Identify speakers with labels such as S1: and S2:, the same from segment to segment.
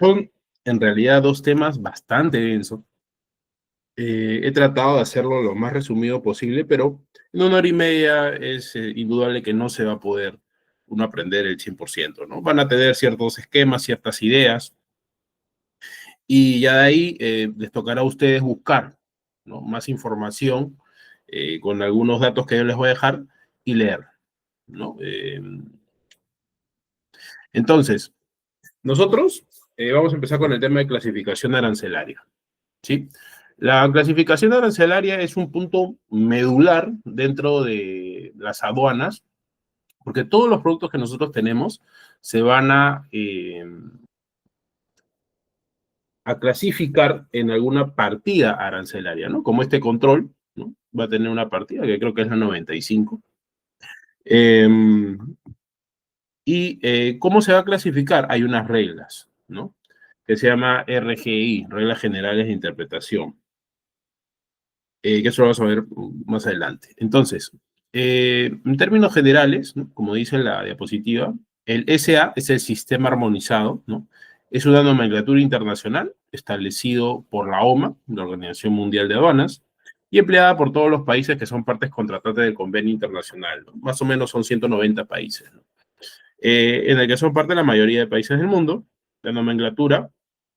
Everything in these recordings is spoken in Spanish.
S1: Son en realidad dos temas bastante densos. He tratado de hacerlo lo más resumido posible, pero en 1 hora y media es indudable que no se va a poder uno aprender el 100%, ¿no? Van a tener ciertos esquemas, ciertas ideas, y ya de ahí les tocará a ustedes buscar, ¿no?, más información con algunos datos que yo les voy a dejar y leer, ¿no? Entonces, nosotros vamos a empezar con el tema de clasificación arancelaria, ¿sí? La clasificación arancelaria es un punto medular dentro de las aduanas, porque todos los productos que nosotros tenemos se van a clasificar en alguna partida arancelaria, ¿no? Como este control, ¿no?, va a tener una partida que creo que es la 95. ¿Cómo se va a clasificar? Hay unas reglas, ¿no?, que se llama RGI, Reglas Generales de Interpretación, que eso lo vamos a ver más adelante. Entonces, en términos generales, ¿no?, como dice la diapositiva, el SA es el Sistema Armonizado, ¿no? Es una nomenclatura internacional establecido por la OMA, la Organización Mundial de Aduanas, y empleada por todos los países que son partes contratantes del convenio internacional, ¿no? Más o menos son 190 países, ¿no?, en el que son parte la mayoría de países del mundo. La nomenclatura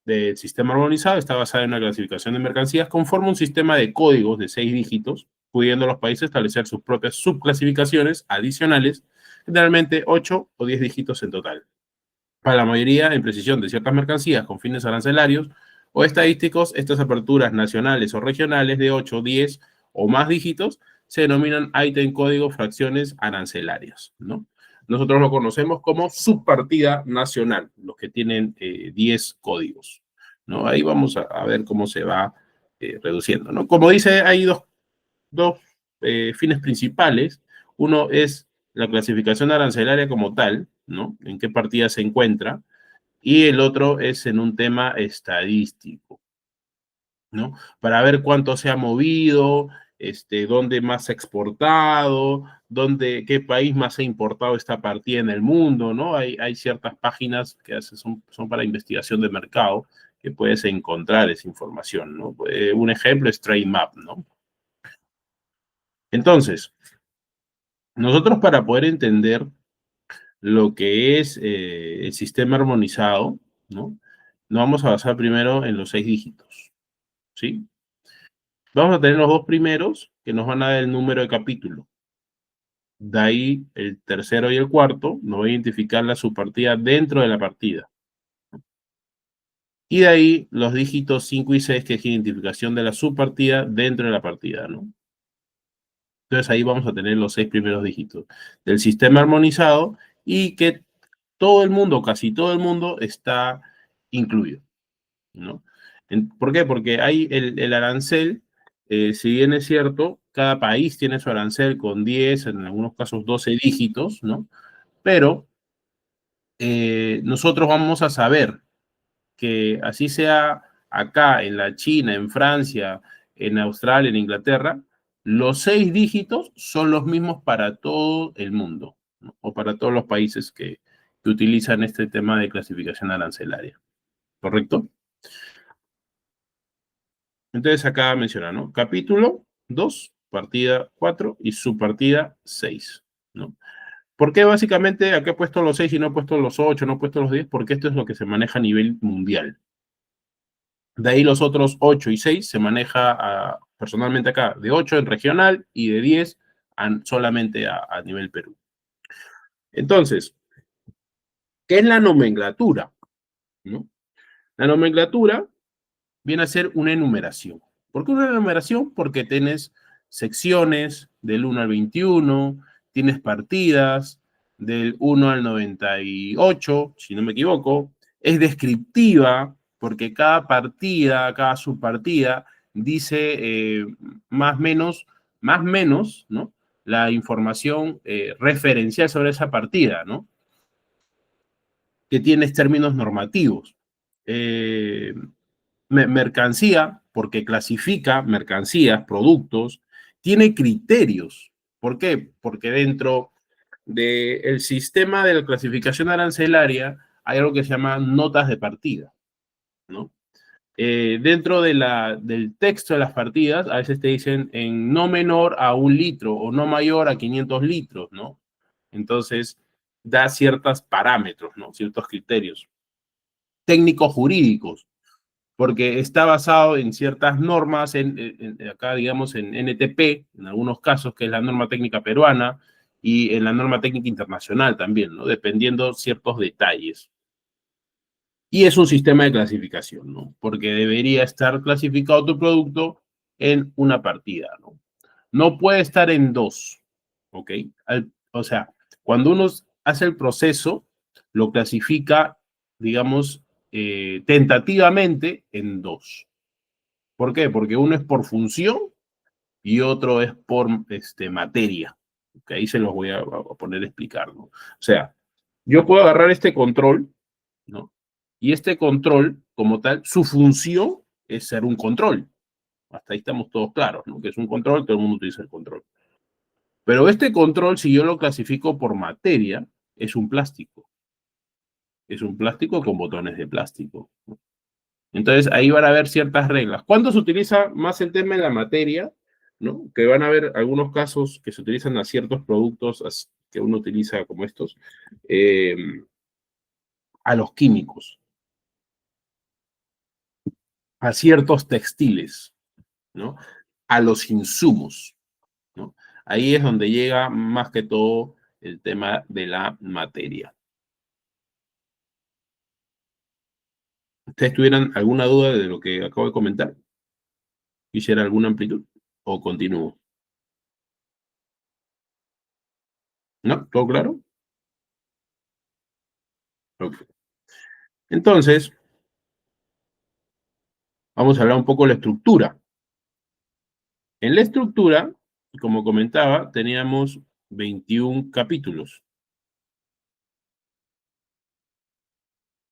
S1: del sistema armonizado está basada en la clasificación de mercancías conforme un sistema de códigos de 6 dígitos, pudiendo los países establecer sus propias subclasificaciones adicionales, generalmente 8 o 10 dígitos en total. Para la mayoría, en precisión de ciertas mercancías con fines arancelarios o estadísticos, estas aperturas nacionales o regionales de 8, 10 o más dígitos se denominan ítem código fracciones arancelarias, ¿no? Nosotros lo conocemos como subpartida nacional, los que tienen 10 códigos, ¿no? Ahí vamos a ver cómo se va reduciendo, ¿no? Como dice, hay dos fines principales. Uno es la clasificación arancelaria como tal, ¿no?, en qué partida se encuentra, y el otro es en un tema estadístico, ¿no?, para ver cuánto se ha movido, dónde más se ha exportado, qué país más ha importado esta partida en el mundo, ¿no? Hay ciertas páginas que son para investigación de mercado que puedes encontrar esa información, ¿no? Un ejemplo es TradeMap, ¿no? Entonces, nosotros, para poder entender lo que es el sistema armonizado, ¿no?, nos vamos a basar primero en los 6 dígitos, ¿sí? Vamos a tener los dos primeros que nos van a dar el número de capítulo. De ahí, el tercero y el cuarto nos va a identificar la subpartida dentro de la partida. Y de ahí, los dígitos 5 y 6, que es identificación de la subpartida dentro de la partida, ¿no? Entonces, ahí vamos a tener los 6 primeros dígitos del sistema armonizado, y que todo el mundo, casi todo el mundo, está incluido, ¿no? ¿Por qué? Porque hay el arancel, si bien es cierto, cada país tiene su arancel con 10, en algunos casos 12 dígitos, ¿no? Pero nosotros vamos a saber que, así sea acá, en la China, en Francia, en Australia, en Inglaterra, los 6 dígitos son los mismos para todo el mundo, ¿no?, o para todos los países que utilizan este tema de clasificación arancelaria, ¿correcto? Entonces acá menciona, ¿no?, capítulo 2, partida 4 y subpartida 6, ¿no? ¿Por qué básicamente acá he puesto los 6 y no he puesto los 8, no he puesto los 10? Porque esto es lo que se maneja a nivel mundial. De ahí los otros 8 y 6 se maneja personalmente acá, de 8 en regional y de 10 solamente a nivel Perú. Entonces, ¿qué es la nomenclatura?, ¿no? La nomenclatura viene a ser una enumeración. ¿Por qué una enumeración? Porque tienes secciones del 1 al 21, tienes partidas del 1 al 98, si no me equivoco. Es descriptiva, porque cada partida, cada subpartida, dice más o menos, ¿no?, la información referencial sobre esa partida, ¿no?, que tienes términos normativos. Mercancía, porque clasifica mercancías, productos, tiene criterios. ¿Por qué? Porque dentro del sistema de la clasificación arancelaria hay algo que se llama notas de partida, ¿no? Dentro del texto de las partidas, a veces te dicen en no menor a 1 litro o no mayor a 500 litros, ¿no? Entonces, da ciertos parámetros, ¿no? Ciertos criterios técnicos jurídicos, porque está basado en ciertas normas, acá digamos en NTP, en algunos casos, que es la norma técnica peruana, y en la norma técnica internacional también, ¿no? Dependiendo ciertos detalles. Y es un sistema de clasificación, ¿no? Porque debería estar clasificado tu producto en una partida, ¿no? No puede estar en dos, ¿ok? O sea, cuando uno hace el proceso, lo clasifica, digamos, tentativamente en dos. ¿Por qué? Porque uno es por función y otro es por materia. Que ahí se los voy a poner a explicar, ¿no? O sea, yo puedo agarrar este control, ¿no? Y este control, como tal, su función es ser un control. Hasta ahí estamos todos claros, ¿no? Que es un control, todo el mundo utiliza el control. Pero este control, si yo lo clasifico por materia, es un plástico. Es un plástico con botones de plástico. Entonces, ahí van a haber ciertas reglas. ¿Cuándo se utiliza más el tema de la materia? ¿No? Que van a haber algunos casos que se utilizan a ciertos productos que uno utiliza como estos, eh, a los químicos, a ciertos textiles, ¿no? A los insumos, ¿no? Ahí es donde llega más que todo el tema de la materia. ¿Ustedes tuvieran alguna duda de lo que acabo de comentar? ¿Quisiera alguna amplitud? ¿O continúo? ¿No? ¿Todo claro? Ok. Entonces, vamos a hablar un poco de la estructura. En la estructura, como comentaba, teníamos 21 capítulos.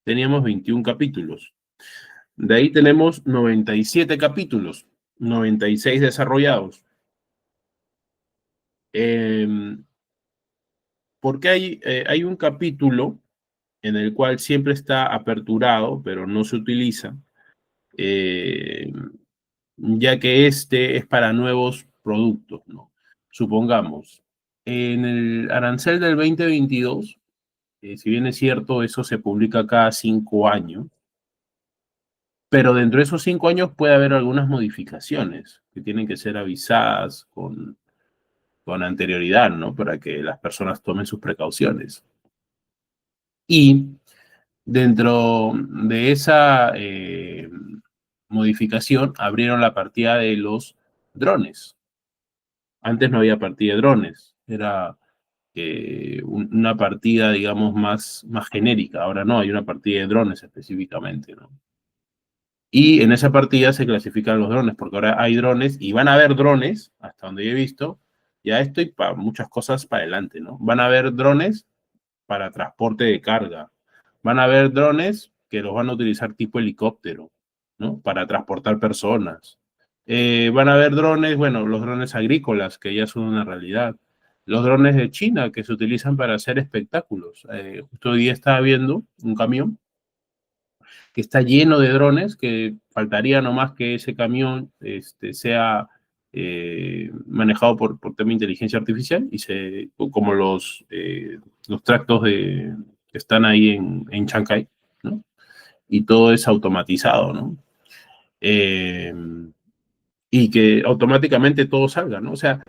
S1: Teníamos 21 capítulos. De ahí tenemos 97 capítulos, 96 desarrollados. Porque hay un capítulo en el cual siempre está aperturado, pero no se utiliza, eh, ya que este es para nuevos productos, ¿no? Supongamos, en el arancel del 2022, si bien es cierto, eso se publica cada 5 años, pero dentro de esos 5 años puede haber algunas modificaciones que tienen que ser avisadas con anterioridad, ¿no? Para que las personas tomen sus precauciones. Y dentro de esa modificación abrieron la partida de los drones. Antes no había partida de drones, era una partida, digamos, más genérica. Ahora no, hay una partida de drones específicamente, ¿no? Y en esa partida se clasifican los drones, porque ahora hay drones y van a haber drones, hasta donde yo he visto, ya estoy para muchas cosas para adelante, ¿no? Van a haber drones para transporte de carga. Van a haber drones que los van a utilizar tipo helicóptero, ¿no? Para transportar personas. Van a haber drones, bueno, los drones agrícolas, que ya son una realidad. Los drones de China, que se utilizan para hacer espectáculos. Justo hoy día estaba viendo un camión que está lleno de drones, que faltaría nomás que ese camión sea manejado por tema de inteligencia artificial y como los tractos que están ahí en Chancay, ¿no? Y todo es automatizado, ¿no? Eh, y que automáticamente todo salga, ¿no? O sea,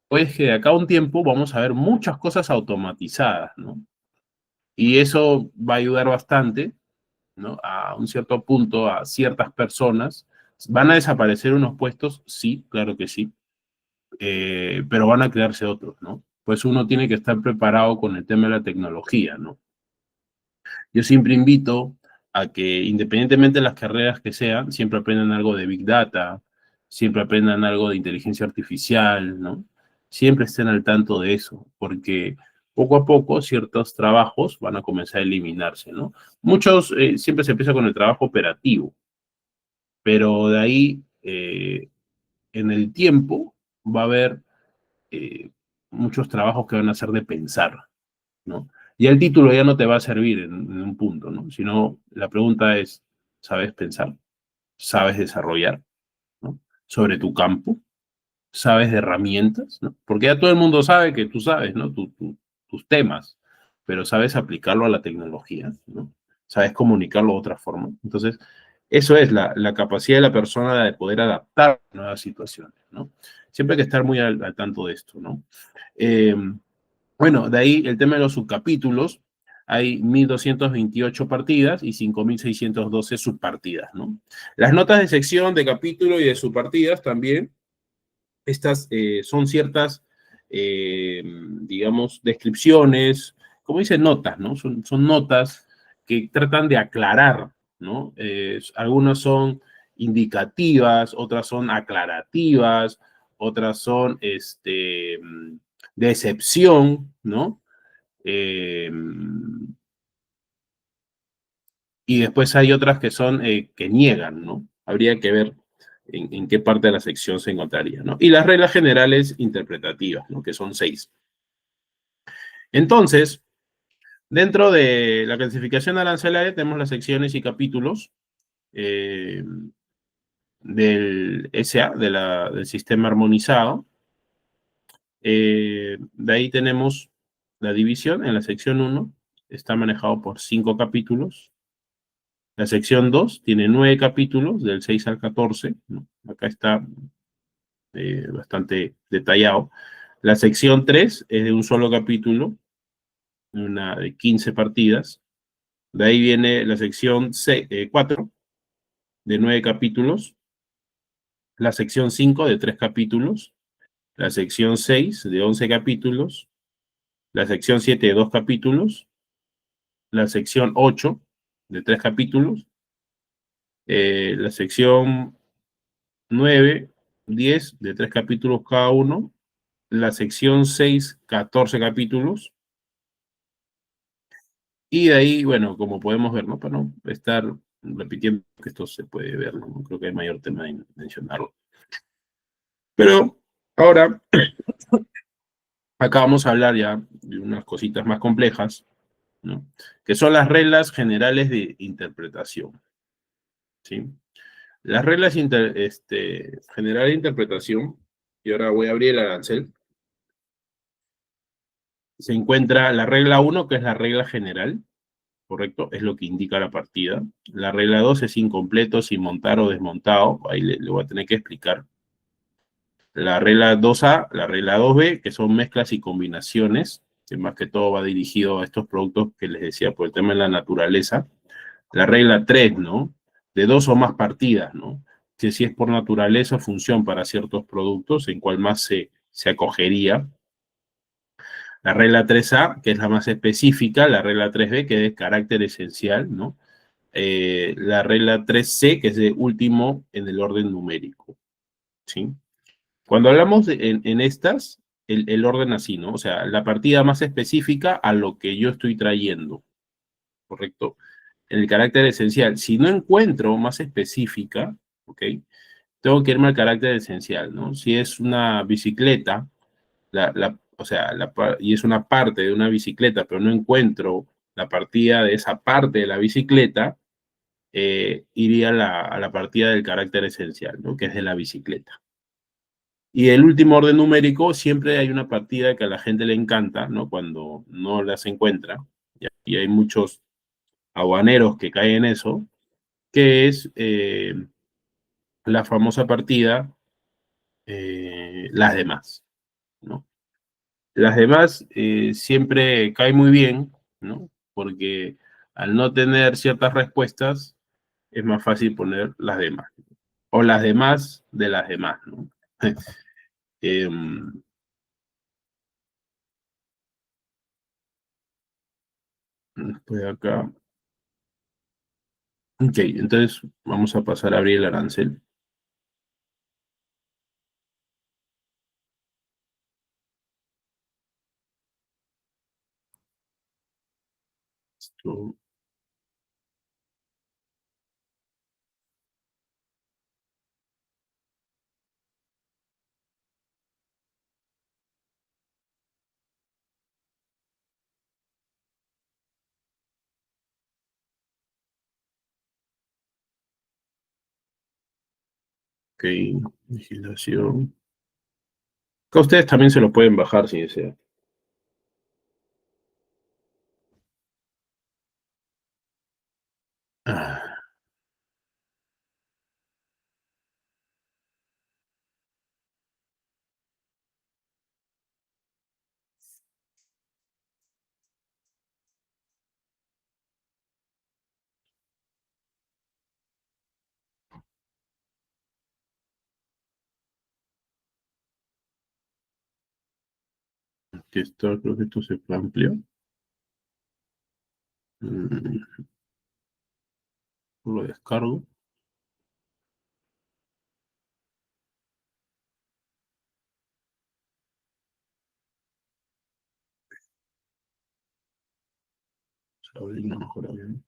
S1: pues que de acá a un tiempo vamos a ver muchas cosas automatizadas, ¿no? Y eso va a ayudar bastante, ¿no? A un cierto punto, a ciertas personas. ¿Van a desaparecer unos puestos? Sí, claro que sí, pero van a crearse otros, ¿no? Pues uno tiene que estar preparado con el tema de la tecnología, ¿no? Yo siempre invito a que, independientemente de las carreras que sean, siempre aprendan algo de Big Data, siempre aprendan algo de inteligencia artificial, ¿no? Siempre estén al tanto de eso, porque poco a poco ciertos trabajos van a comenzar a eliminarse, ¿no? Muchos, siempre se empieza con el trabajo operativo, pero de ahí, en el tiempo, va a haber muchos trabajos que van a ser de pensar, ¿no? Y el título ya no te va a servir en un punto, ¿no? Sino la pregunta es, ¿sabes pensar? ¿Sabes desarrollar? ¿No? Sobre tu campo, sabes de herramientas, ¿no? Porque ya todo el mundo sabe que tú sabes, ¿no? Tus temas, pero sabes aplicarlo a la tecnología, ¿no? Sabes comunicarlo de otra forma. Entonces, eso es la capacidad de la persona de poder adaptar a nuevas situaciones, ¿no? Siempre hay que estar muy al tanto de esto, ¿no? Eh, bueno, de ahí el tema de los subcapítulos. Hay 1.228 partidas y 5.612 subpartidas, ¿no? Las notas de sección, de capítulo y de subpartidas también estas son ciertas, digamos, descripciones, como dicen, notas, ¿no? Son notas que tratan de aclarar, ¿no? Algunas son indicativas, otras son aclarativas, otras son de excepción, ¿no? Eh, y después hay otras que son que niegan, ¿no? Habría que ver en qué parte de la sección se encontraría, ¿no? Y las reglas generales interpretativas, ¿no? Que son 6. Entonces, dentro de la clasificación arancelaria tenemos las secciones y capítulos eh, del SA, del sistema armonizado. De ahí tenemos la división en la sección 1, está manejado por 5 capítulos. La sección 2 tiene 9 capítulos, del 6 al 14, ¿no? Acá está bastante detallado. La sección 3 es de un solo capítulo, de 15 partidas. De ahí viene la sección 4, de 9 capítulos. La sección 5, de 3 capítulos. La sección 6, de 11 capítulos. La sección 7, de 2 capítulos. La sección 8, de 3 capítulos. La sección 9, 10, de 3 capítulos cada uno. La sección 6, 14 capítulos. Y de ahí, bueno, como podemos ver, ¿no? Para no estar repitiendo que esto se puede ver, ¿no? Creo que hay mayor tema de mencionarlo. Pero ahora, acá vamos a hablar ya de unas cositas más complejas, ¿no? Que son las reglas generales de interpretación, ¿sí? Las reglas generales de interpretación, y ahora voy a abrir el arancel, se encuentra la regla 1, que es la regla general, ¿correcto? Es lo que indica la partida. La regla 2 es incompleto, sin montar o desmontado. Ahí le voy a tener que explicar. La regla 2A, la regla 2B, que son mezclas y combinaciones, que más que todo va dirigido a estos productos que les decía por el tema de la naturaleza. La regla 3, ¿no? De dos o más partidas, ¿no? Que si es por naturaleza o función para ciertos productos, en cuál más se acogería. La regla 3A, que es la más específica, la regla 3B, que es carácter esencial, ¿no? La regla 3C, que es de último en el orden numérico, ¿sí? Cuando hablamos en estas, el orden así, ¿no? O sea, la partida más específica a lo que yo estoy trayendo, ¿correcto? En el carácter esencial. Si no encuentro más específica, ¿ok? Tengo que irme al carácter esencial, ¿no? Si es una bicicleta, o sea, y es una parte de una bicicleta, pero no encuentro la partida de esa parte de la bicicleta, iría a la partida del carácter esencial, ¿no? Que es de la bicicleta. Y el último orden numérico, siempre hay una partida que a la gente le encanta, ¿no? Cuando no las encuentra, y hay muchos aduaneros que caen en eso, que es la famosa partida las demás, ¿no? Las demás siempre cae muy bien, ¿no? Porque al no tener ciertas respuestas, es más fácil poner las demás. O las demás de las demás, ¿no? eh, pues acá. Ok, entonces vamos a pasar a abrir el arancel. Esto- Ok, legislación. Que ustedes también se lo pueden bajar si desean. Ah, aquí está, creo que esto se amplió. Mm, lo descargo. Vamos a abrirlo mejor ahí, ¿no?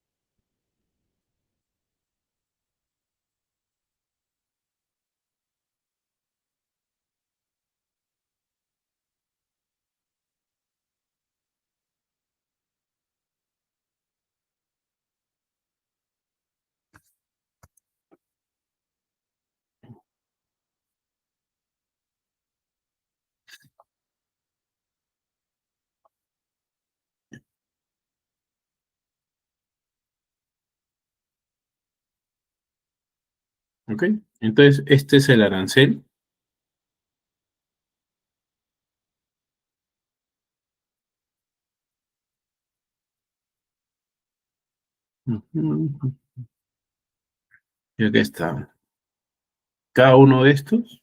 S1: Ok, entonces este es el arancel. Ujú. Y aquí está. Cada uno de estos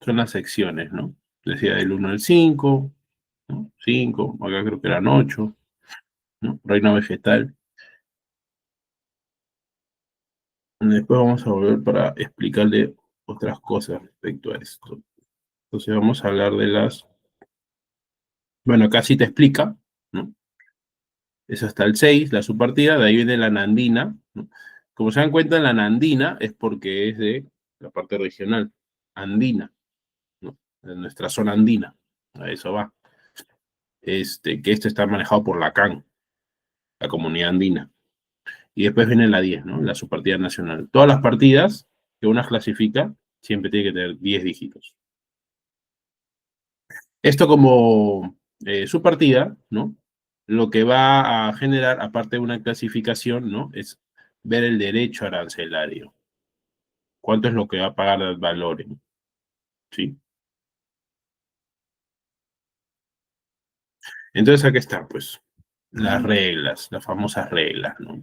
S1: son las secciones, ¿no? Decía del 1 al 5, ¿no? 5, acá creo que eran 8, ¿no? Reino vegetal. Después vamos a volver para explicarle otras cosas respecto a esto. Entonces vamos a hablar de las... Bueno, acá sí te explica, ¿no? Eso hasta el 6, la subpartida, de ahí viene la nandina, ¿no? Como se dan cuenta, la nandina es porque es de la parte regional, andina, ¿no? De nuestra zona andina, a eso va. Que esto está manejado por la CAN, la Comunidad Andina. Y después viene la 10, ¿no? La subpartida nacional. Todas las partidas que una clasifica siempre tiene que tener 10 dígitos. Esto como subpartida, ¿no? Lo que va a generar, aparte de una clasificación, ¿no? Es ver el derecho arancelario. ¿Cuánto es lo que va a pagar el valor? ¿Sí? Entonces aquí está, pues, las reglas, las famosas reglas, ¿no?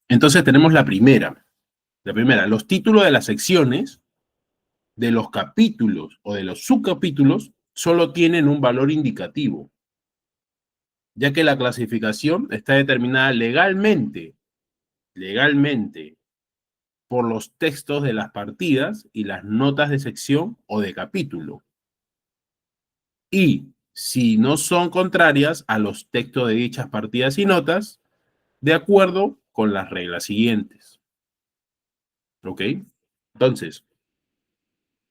S1: Entonces tenemos la primera. La primera, los títulos de las secciones, de los capítulos o de los subcapítulos, solo tienen un valor indicativo, ya que la clasificación está determinada legalmente, por los textos de las partidas y las notas de sección o de capítulo. Y si no son contrarias a los textos de dichas partidas y notas, de acuerdo con las reglas siguientes. ¿Ok? Entonces,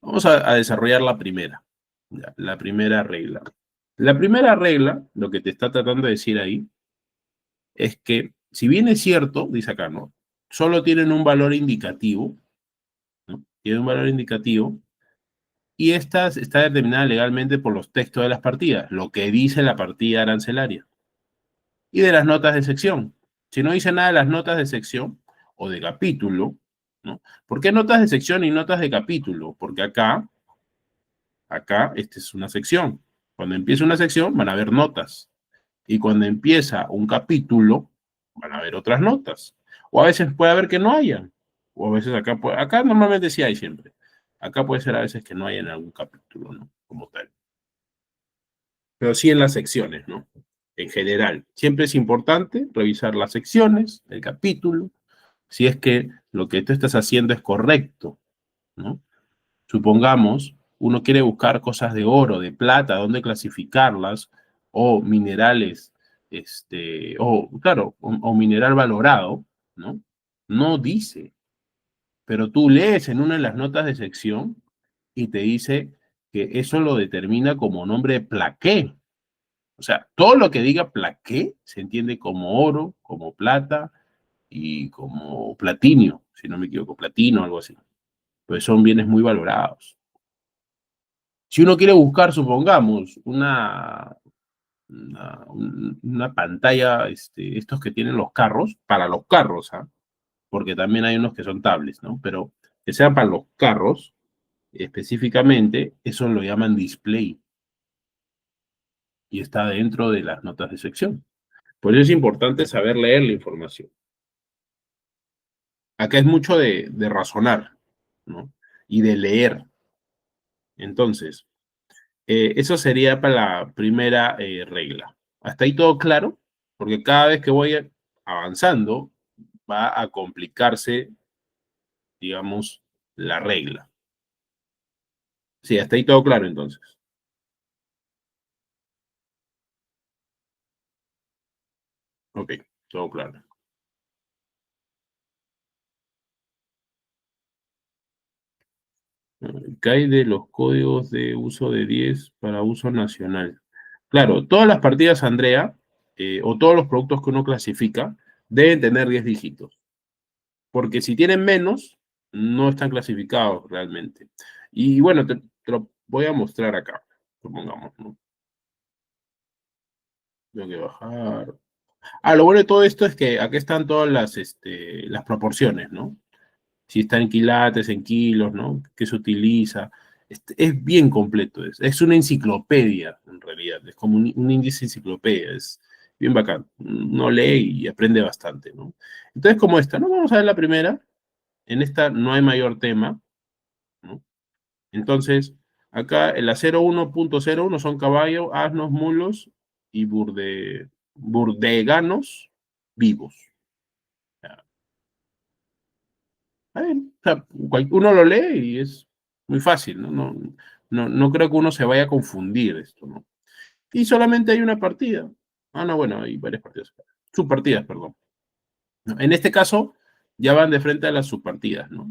S1: vamos a desarrollar la primera. La primera regla. La primera regla, lo que te está tratando de decir ahí, es que, si bien es cierto, dice acá, ¿no? Solo tienen un valor indicativo, ¿no? Tienen un valor indicativo, y esta está determinada legalmente por los textos de las partidas, lo que dice la partida arancelaria, y de las notas de sección. Si no dice nada de las notas de sección o de capítulo, ¿no? ¿Por qué notas de sección y notas de capítulo? Porque acá, esta es una sección. Cuando empieza una sección, van a haber notas. Y cuando empieza un capítulo, van a haber otras notas. O a veces puede haber que no haya. O a veces acá normalmente sí hay siempre. Acá puede ser a veces que no haya en algún capítulo, ¿no? Como tal. Pero sí en las secciones, ¿no? En general. Siempre es importante revisar las secciones, el capítulo, si es que lo que tú estás haciendo es correcto, ¿no? Supongamos, uno quiere buscar cosas de oro, de plata, dónde clasificarlas, o minerales, o claro, o mineral valorado, ¿no? No dice, pero tú lees en una de las notas de sección y te dice que eso lo determina como nombre de plaqué. O sea, todo lo que diga plaqué se entiende como oro, como plata, y como platino, si no me equivoco, platino, algo así. Pues son bienes muy valorados. Si uno quiere buscar, supongamos, una pantalla, estos que tienen los carros, para los carros, ¿ah? Porque también hay unos que son tablets, ¿no? Pero que sean para los carros, específicamente, eso lo llaman display y está dentro de las notas de sección. Por eso es importante saber leer la información. Acá es mucho de razonar, ¿no? Y de leer. Entonces, eso sería para la primera regla. ¿Hasta ahí todo claro? Porque cada vez que voy avanzando, va a complicarse, digamos, la regla. Sí, hasta ahí todo claro entonces. Ok, todo claro. ¿Qué hay de los códigos de uso de 10 para uso nacional? Claro, todas las partidas, Andrea, o todos los productos que uno clasifica, deben tener 10 dígitos. Porque si tienen menos, no están clasificados realmente. Y bueno, te lo voy a mostrar acá, supongamos, ¿no? Tengo que bajar. Ah, lo bueno de todo esto es que aquí están todas las proporciones, ¿no? Si está en quilates, en kilos, ¿no? ¿Qué se utiliza? Es bien completo, es una enciclopedia, en realidad, es como un índice enciclopedia, es bien bacán. Uno lee y aprende bastante, ¿no? Entonces, como esta, ¿no? Vamos a ver la primera. En esta no hay mayor tema, ¿no? Entonces, acá el la 01.01 son caballos, asnos, mulos y burdeganos vivos. O sea, uno lo lee y es muy fácil, ¿no? No creo que uno se vaya a confundir esto, ¿no? Y solamente hay una partida. Ah, no, bueno, hay varias partidas. Subpartidas, perdón. ¿No? En este caso, ya van de frente a las subpartidas, ¿no?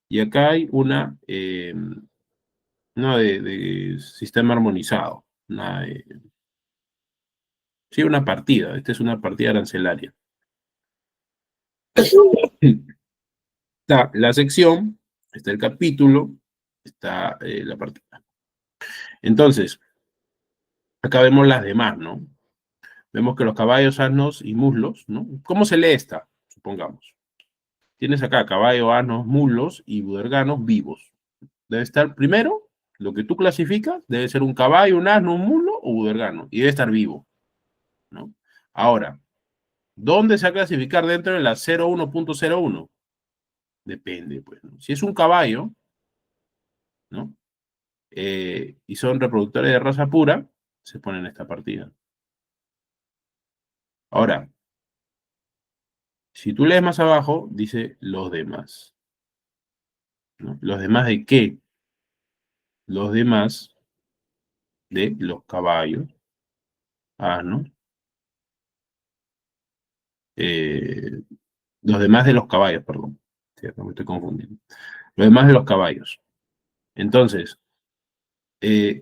S1: Y acá hay una de sistema armonizado. Sí, una partida. Esta es una partida arancelaria. Está la sección, está el capítulo, está la partida. Entonces, acá vemos las demás, ¿no? Vemos que los caballos, asnos y muslos, ¿no? ¿Cómo se lee esta? Supongamos. Tienes acá caballo, asnos, muslos y buderganos vivos. Debe estar primero, lo que tú clasificas, debe ser un caballo, un asno, un muslo o budergano. Y debe estar vivo, ¿no? Ahora, ¿dónde se va a clasificar dentro de la 01.01? Depende, pues, ¿no? Si es un caballo, ¿no? Y son reproductores de raza pura, se ponen en esta partida. Ahora, si tú lees más abajo, dice los demás, ¿no? ¿Los demás de qué? Los demás de los caballos, asnos, eh, los demás de los caballos, perdón, sí, me estoy confundiendo. Los demás de los caballos. Entonces,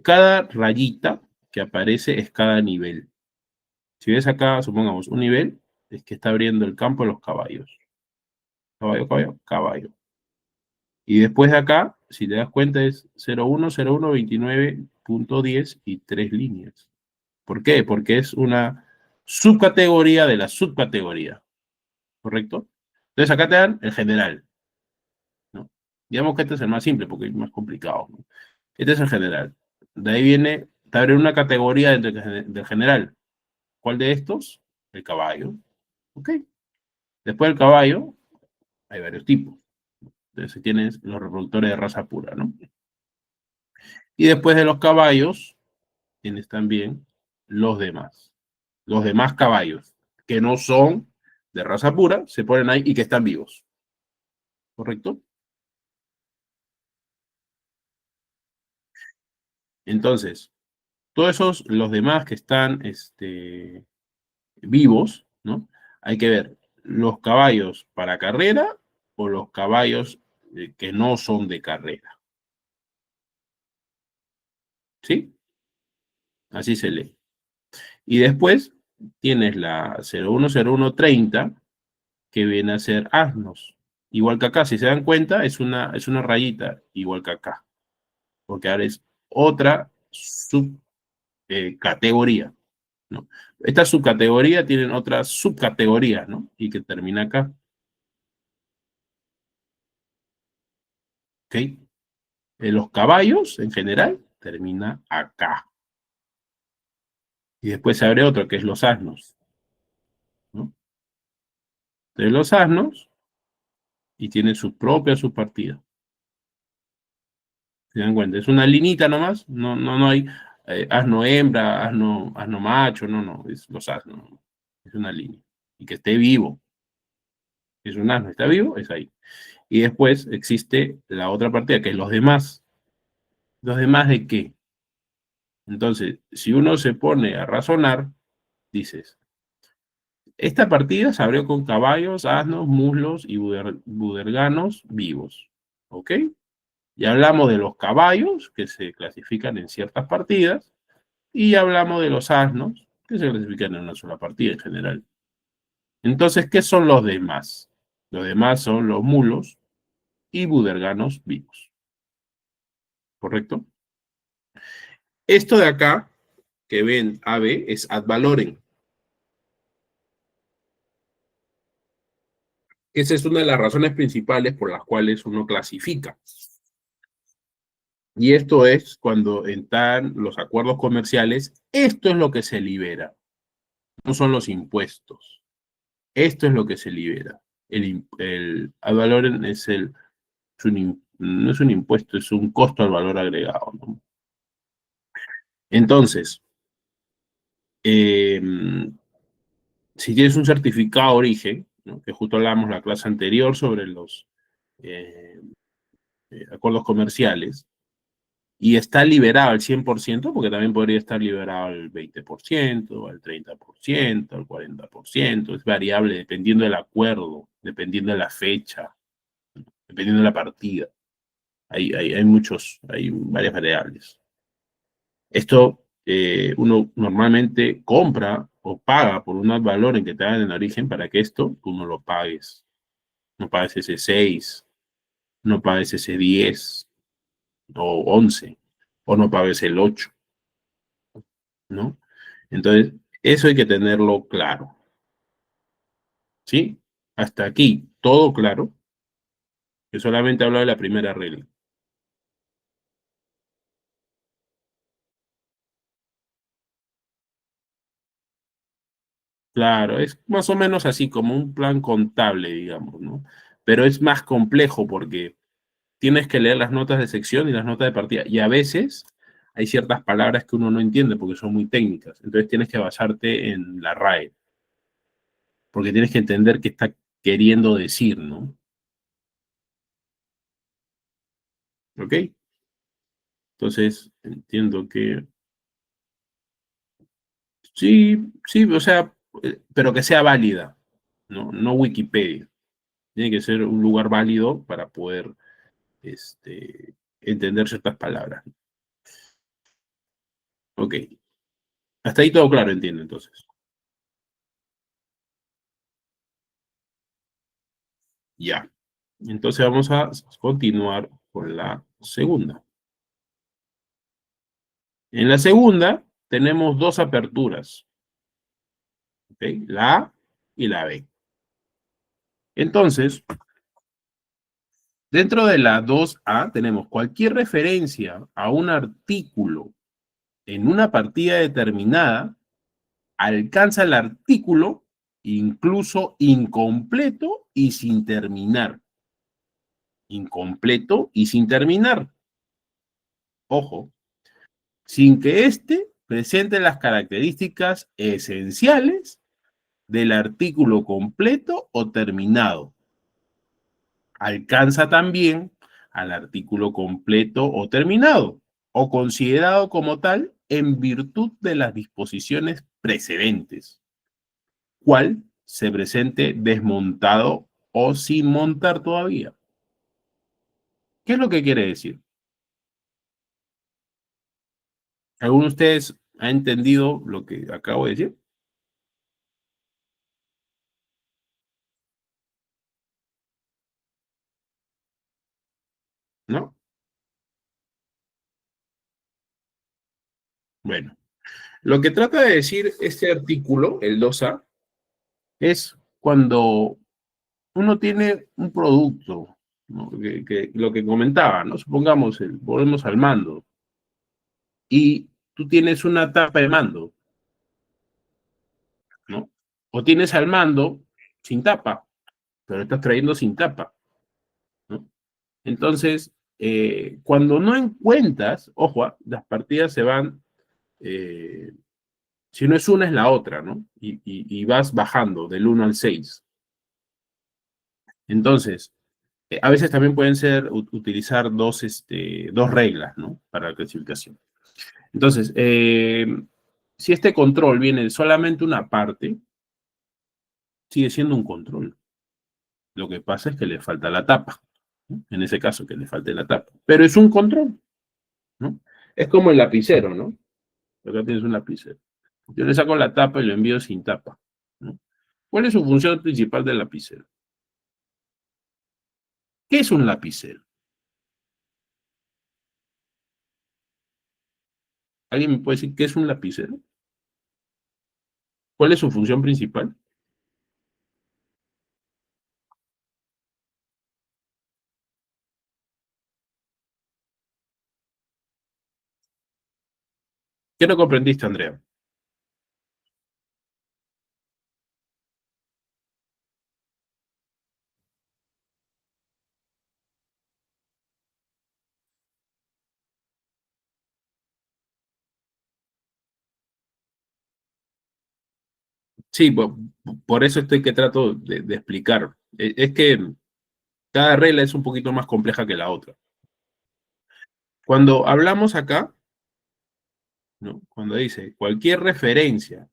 S1: cada rayita que aparece es cada nivel. Si ves acá, supongamos, un nivel, es que está abriendo el campo de los caballos. Caballo, caballo, caballo. Y después de acá, si te das cuenta, es 01, 01, 29.10 y tres líneas. ¿Por qué? Porque es una subcategoría de la subcategoría, ¿correcto? Entonces acá te dan el general, ¿no? Digamos que este es el más simple porque es más complicado, ¿no? Este es el general. De ahí viene, te abre una categoría del general. ¿Cuál de estos? El caballo. ¿Ok? Después del caballo, hay varios tipos. Entonces tienes los reproductores de raza pura, ¿no? Y después de los caballos, tienes también los demás. Los demás caballos, que no son de raza pura, se ponen ahí y que están vivos. ¿Correcto? Entonces, todos esos, los demás que están vivos, ¿no? Hay que ver los caballos para carrera o los caballos que no son de carrera. ¿Sí? Así se lee. Y después tienes la 010130, que viene a ser asnos. Igual que acá, si se dan cuenta, es una rayita, igual que acá. Porque ahora es otra subcategoría, ¿no? Esta subcategoría tienen otras subcategorías, ¿no? Y que termina acá, ¿ok? Los caballos, en general, termina acá. Y después se abre otro, que es los asnos, ¿no? De los asnos, y tienen su propia subpartida. ¿Se dan cuenta? Es una linita nomás, no hay asno hembra, asno macho, no, es los asnos. Es una línea. Y que esté vivo. Es un asno, está vivo, es ahí. Y después existe la otra partida, que es los demás. ¿Los demás de qué? Entonces, si uno se pone a razonar, dices, esta partida se abrió con caballos, asnos, muslos y buderganos vivos. ¿Ok? Ya hablamos de los caballos, que se clasifican en ciertas partidas, y hablamos de los asnos, que se clasifican en una sola partida en general. Entonces, ¿qué son los demás? Los demás son los mulos y buderganos vivos. ¿Correcto? Esto de acá, que ven AB, es ad valorem. Esa es una de las razones principales por las cuales uno clasifica. Y esto es cuando entran los acuerdos comerciales, esto es lo que se libera, no son los impuestos. Esto es lo que se libera. El ad valorem no es un impuesto, es un costo al valor agregado, ¿no? Entonces, eh, si tienes un certificado de origen, ¿no? Que justo hablamos la clase anterior sobre los eh, acuerdos comerciales, y está liberado al 100%, porque también podría estar liberado al 20%, al 30%, al 40%, es variable dependiendo del acuerdo, dependiendo de la fecha, dependiendo de la partida. Hay varias variables. Esto uno normalmente compra o paga por un valor en que te dan en origen para que esto tú no lo pagues. No pagues ese 6, no pagues ese 10 o 11, o no pagues el 8, ¿no? Entonces, eso hay que tenerlo claro, ¿sí? Hasta aquí, todo claro, que solamente hablo de la primera regla. Claro, es más o menos así como un plan contable, digamos, ¿no? Pero es más complejo porque tienes que leer las notas de sección y las notas de partida. Y a veces hay ciertas palabras que uno no entiende porque son muy técnicas. Entonces tienes que basarte en la RAE, porque tienes que entender qué está queriendo decir, ¿no? ¿Ok? Entonces, entiendo que sí, sí, o sea, pero que sea válida, ¿no? No Wikipedia. Tiene que ser un lugar válido para poder entender ciertas palabras. Ok. Hasta ahí todo claro, entiendo entonces. Ya. Entonces vamos a continuar con la segunda. En la segunda tenemos dos aperturas, ¿ok? La A y la B. Entonces, dentro de la 2A tenemos cualquier referencia a un artículo en una partida determinada, alcanza el artículo incluso incompleto y sin terminar. Incompleto y sin terminar. Ojo, sin que éste presente las características esenciales del artículo completo o terminado. Alcanza también al artículo completo o terminado, o considerado como tal en virtud de las disposiciones precedentes, cual se presente desmontado o sin montar todavía. ¿Qué es lo que quiere decir? ¿Alguno de ustedes ha entendido lo que acabo de decir? ¿no? Bueno, lo que trata de decir este artículo, el 2A, es cuando uno tiene un producto, ¿no? Lo que comentaba, ¿no? Supongamos, volvemos al mando, y tú tienes una tapa de mando, ¿no? O tienes al mando sin tapa, pero estás trayendo sin tapa, ¿no? Entonces, cuando no encuentras, ojo, las partidas se van, eh, si no es una, es la otra, ¿no? Y vas bajando del 1 al 6. Entonces, a veces también pueden ser utilizar dos reglas, ¿no? Para la clasificación. Entonces, si este control viene de solamente una parte, sigue siendo un control. Lo que pasa es que le falta la tapa, ¿no? En ese caso, que le falte la tapa. Pero es un control, ¿no? Es como el lapicero, ¿no? Acá tienes un lapicero. Yo le saco la tapa y lo envío sin tapa, ¿no? ¿Cuál es su función principal del lapicero? ¿Qué es un lapicero? ¿Alguien me puede decir qué es un lapicero? ¿Cuál es su función principal? ¿Qué no comprendiste, Andrea? Sí, por eso estoy que trato de explicar. Es que cada regla es un poquito más compleja que la otra. Cuando hablamos acá, ¿no? Cuando dice cualquier referencia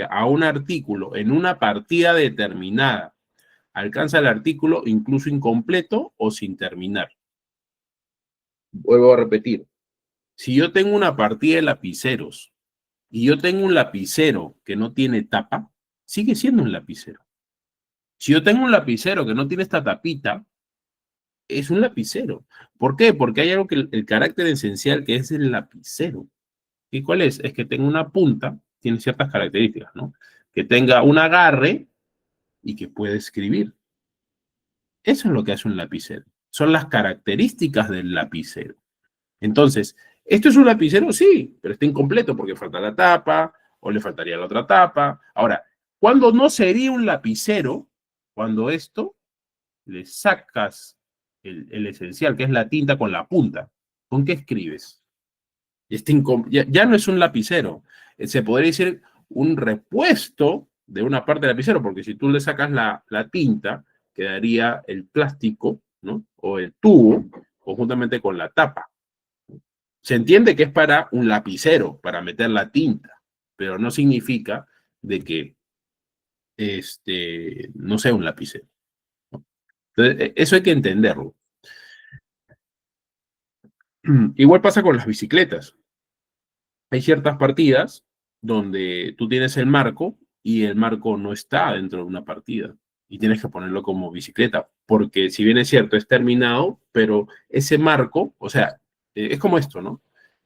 S1: a un artículo en una partida determinada, alcanza el artículo incluso incompleto o sin terminar. Vuelvo a repetir, si yo tengo una partida de lapiceros y yo tengo un lapicero que no tiene tapa, sigue siendo un lapicero. Si yo tengo un lapicero que no tiene esta tapita, es un lapicero. ¿Por qué? Porque hay algo que el carácter esencial que es el lapicero. ¿Y cuál es? Es que tenga una punta, tiene ciertas características, ¿no? Que tenga un agarre y que pueda escribir. Eso es lo que hace un lapicero. Son las características del lapicero. Entonces, ¿esto es un lapicero? Sí, pero está incompleto porque falta la tapa o le faltaría la otra tapa. Ahora, ¿cuándo no sería un lapicero? Cuando esto le sacas el esencial, que es la tinta con la punta. ¿Con qué escribes? Ya no es un lapicero. Se podría decir un repuesto de una parte del lapicero, porque si tú le sacas la tinta, quedaría el plástico, ¿no? O el tubo, conjuntamente con la tapa. Se entiende que es para un lapicero, para meter la tinta, pero no significa de que no sea un lapicero, ¿no? Entonces, eso hay que entenderlo. Igual pasa con las bicicletas. Hay ciertas partidas donde tú tienes el marco y el marco no está dentro de una partida y tienes que ponerlo como bicicleta, porque si bien es cierto, es terminado, pero ese marco, o sea, es como esto, ¿no?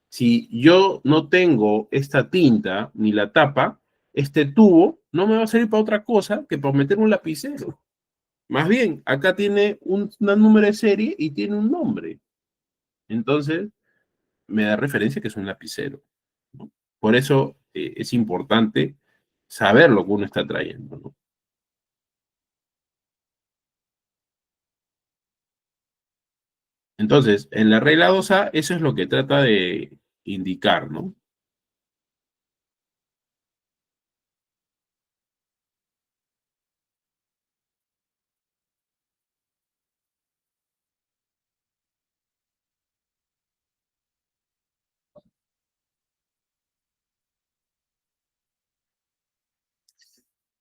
S1: Si yo no tengo esta tinta ni la tapa, este tubo no me va a servir para otra cosa que para meter un lapicero. Más bien, acá tiene un número de serie y tiene un nombre. Entonces, me da referencia que es un lapicero, ¿no? Por eso es importante saber lo que uno está trayendo, ¿no? Entonces, en la regla 2A, eso es lo que trata de indicar, ¿no?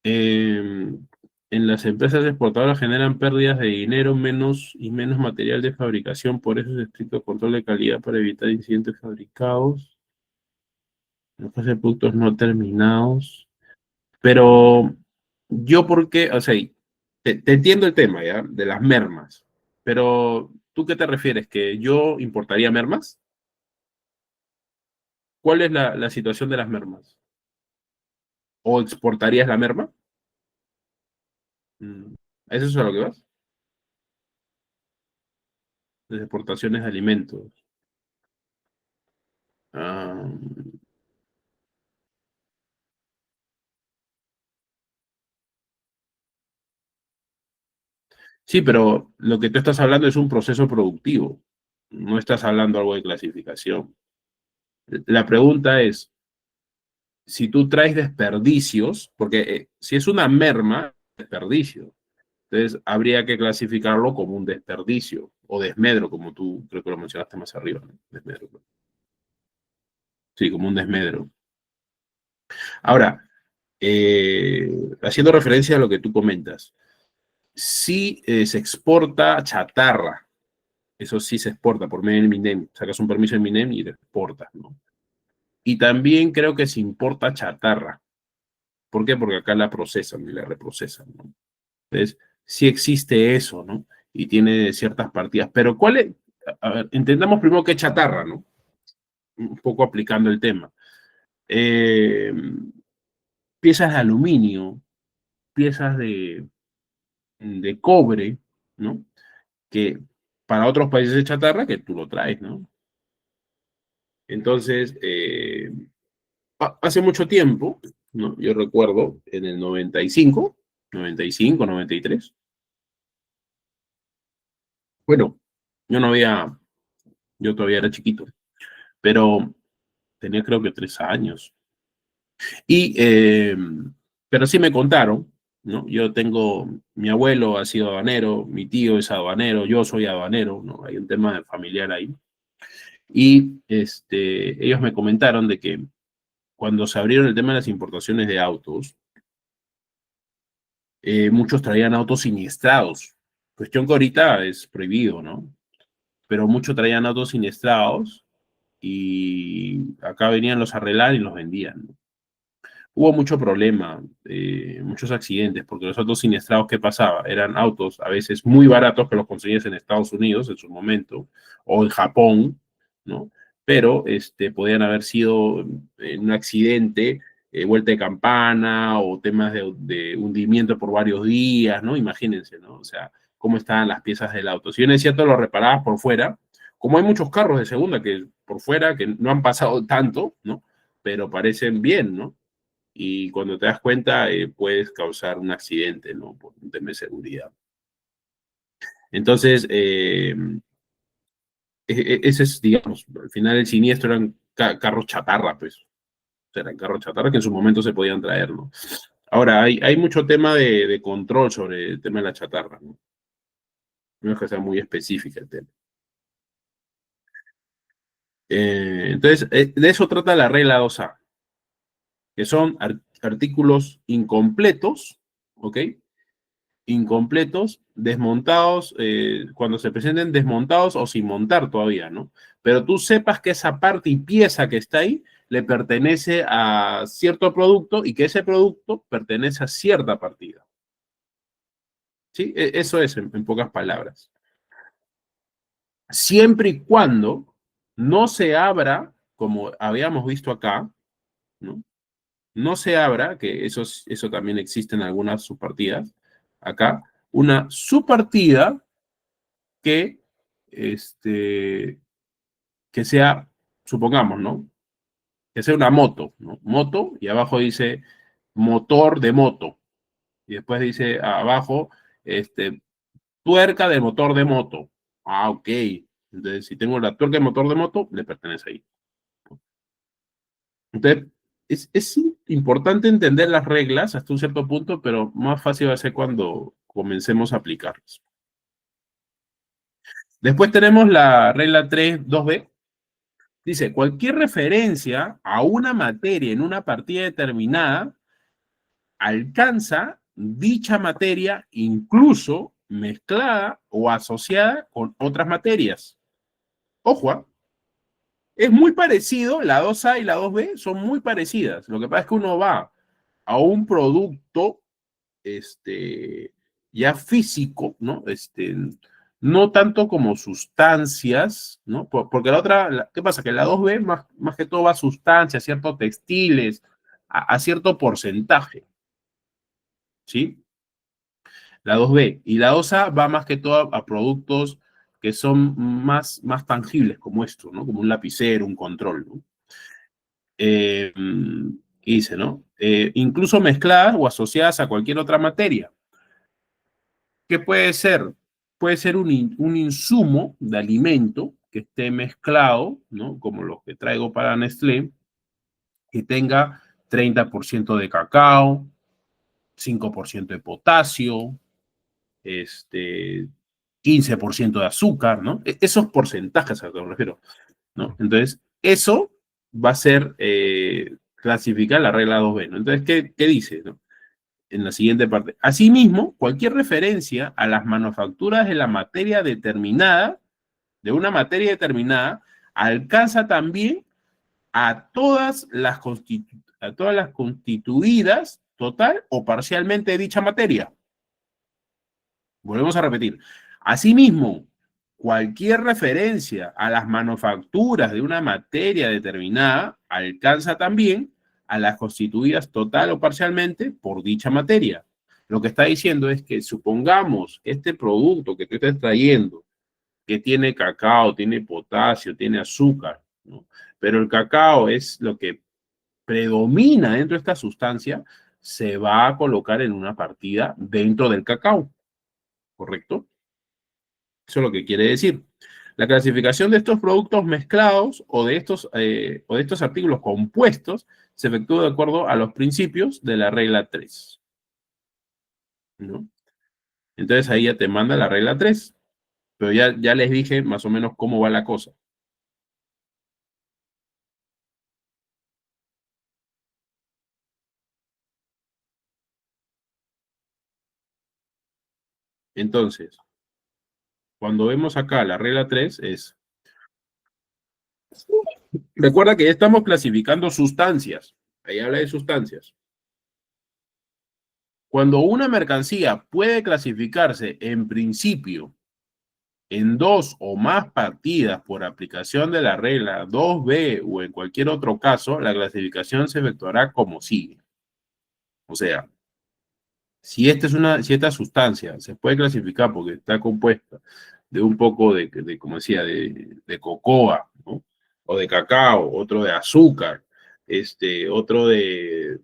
S1: En las empresas exportadoras generan pérdidas de dinero menos material de fabricación, por eso es estricto control de calidad para evitar incidentes fabricados, no fuesen productos no terminados. Pero yo, ¿por qué? O sea, te entiendo el tema, ¿ya? De las mermas, pero ¿Tú qué te refieres? ¿Que yo importaría mermas? ¿Cuál es la situación de las mermas? ¿O exportarías la merma? Mm, ¿eso es a lo que vas? Las exportaciones de alimentos. Ah, sí, pero lo que tú estás hablando es un proceso productivo. No estás hablando algo de clasificación. La pregunta es, si tú traes desperdicios, porque si es una merma, desperdicio. Entonces, habría que clasificarlo como un desperdicio o desmedro, como tú creo que lo mencionaste más arriba, ¿no? Desmedro. Sí, como un desmedro. Ahora, haciendo referencia a lo que tú comentas, sí se exporta chatarra, eso sí se exporta por medio del MINEM, sacas un permiso en MINEM y lo exportas, ¿no? Y también creo que se importa chatarra. ¿Por qué? Porque acá la procesan y la reprocesan, ¿no? Entonces, sí existe eso, ¿no? Y tiene ciertas partidas. Pero ¿cuál es? A ver, entendamos primero qué es chatarra, ¿no? Un poco aplicando el tema. Eh, piezas de aluminio, piezas de cobre, ¿no? Que para otros países es chatarra que tú lo traes, ¿no? Entonces, hace mucho tiempo, ¿no? Yo recuerdo en el 95, 95, 93. Bueno, yo no había, yo todavía era chiquito, pero tenía creo que 3 años. Y, pero sí me contaron, ¿no? Yo tengo, mi abuelo ha sido aduanero, mi tío es aduanero, yo soy aduanero, ¿no? Hay un tema familiar ahí. Y ellos me comentaron de que cuando se abrieron el tema de las importaciones de autos, muchos traían autos siniestrados. Cuestión que ahorita es prohibido, ¿no? Pero muchos traían autos siniestrados y acá venían los a arreglar y los vendían, ¿no? Hubo mucho problema, muchos accidentes, porque los autos siniestrados, ¿qué pasaba? Eran autos a veces muy baratos que los conseguías en Estados Unidos en su momento, o en Japón, ¿no? Pero podían haber sido en un accidente, vuelta de campana o temas de hundimiento por varios días, ¿no? Imagínense, ¿no? O sea, cómo estaban las piezas del auto. Si bien es cierto, lo reparabas por fuera, como hay muchos carros de segunda que por fuera, que no han pasado tanto, ¿no? Pero parecen bien, ¿no? Y cuando te das cuenta puedes causar un accidente, ¿no? Por un tema de seguridad. Entonces, ese es, digamos, al final el siniestro eran carros chatarra, pues. O sea, eran carros chatarra que en su momento se podían traer, ¿no? Ahora, hay mucho tema de control sobre el tema de la chatarra, ¿no? No es que sea muy específica el tema. Entonces, de eso trata la regla 2A, que son artículos incompletos, ¿ok? Incompletos, desmontados, cuando se presenten desmontados o sin montar todavía, ¿no? Pero tú sepas que esa parte y pieza que está ahí le pertenece a cierto producto y que ese producto pertenece a cierta partida. ¿Sí? Eso es, en pocas palabras. Siempre y cuando no se abra, como habíamos visto acá, ¿no? No se abra, que eso también existe en algunas subpartidas, acá, una subpartida que, este, que sea, supongamos, ¿no? Que sea una moto, ¿no? Moto, y abajo dice motor de moto. Y después dice abajo, tuerca del motor de moto. Ah, ok. Entonces, si tengo la tuerca del motor de moto, le pertenece ahí. Entonces, es importante entender las reglas hasta un cierto punto, pero más fácil va a ser cuando comencemos a aplicarlas. Después tenemos la regla 3.2b. Dice, cualquier referencia a una materia en una partida determinada alcanza dicha materia incluso mezclada o asociada con otras materias. Ojo, ¿eh? Es muy parecido, la 2A y la 2B son muy parecidas. Lo que pasa es que uno va a un producto ya físico, ¿no? no tanto como sustancias, ¿no? Porque la otra, ¿qué pasa? Que la 2B más que todo va a sustancias, ciertos textiles, a cierto porcentaje, ¿sí? La 2B. Y la 2A va más que todo a productos que son más tangibles, como esto, ¿no? Como un lapicero, un control, ¿no? Dice, ¿no? Incluso mezcladas o asociadas a cualquier otra materia. ¿Qué puede ser? Puede ser un insumo de alimento que esté mezclado, ¿no? Como los que traigo para Nestlé, que tenga 30% de cacao, 5% de potasio, 15% de azúcar, ¿no? Esos porcentajes a los que me refiero, ¿no? Entonces, eso va a ser clasificar la regla 2B, ¿no? Entonces, ¿qué dice, no? En la siguiente parte. Asimismo, cualquier referencia a las manufacturas de la materia determinada, de una materia determinada, alcanza también a todas las constituidas total o parcialmente de dicha materia. Volvemos a repetir. Asimismo, cualquier referencia a las manufacturas de una materia determinada alcanza también a las constituidas total o parcialmente por dicha materia. Lo que está diciendo es que supongamos este producto que tú estás trayendo, que tiene cacao, tiene potasio, tiene azúcar, ¿no? Pero el cacao es lo que predomina dentro de esta sustancia, se va a colocar en una partida dentro del cacao, ¿correcto? Eso es lo que quiere decir. La clasificación de estos productos mezclados o de estos artículos compuestos se efectúa de acuerdo a los principios de la regla 3, ¿no? Entonces ahí ya te manda la regla 3, pero ya les dije más o menos cómo va la cosa. Entonces, cuando vemos acá la regla 3 es, recuerda que ya estamos clasificando sustancias, ahí habla de sustancias. Cuando una mercancía puede clasificarse en principio en dos o más partidas por aplicación de la regla 2B o en cualquier otro caso, la clasificación se efectuará como sigue. O sea, si esta sustancia se puede clasificar porque está compuesta de un poco como decía, de cocoa, ¿no? O de cacao, otro de azúcar, otro de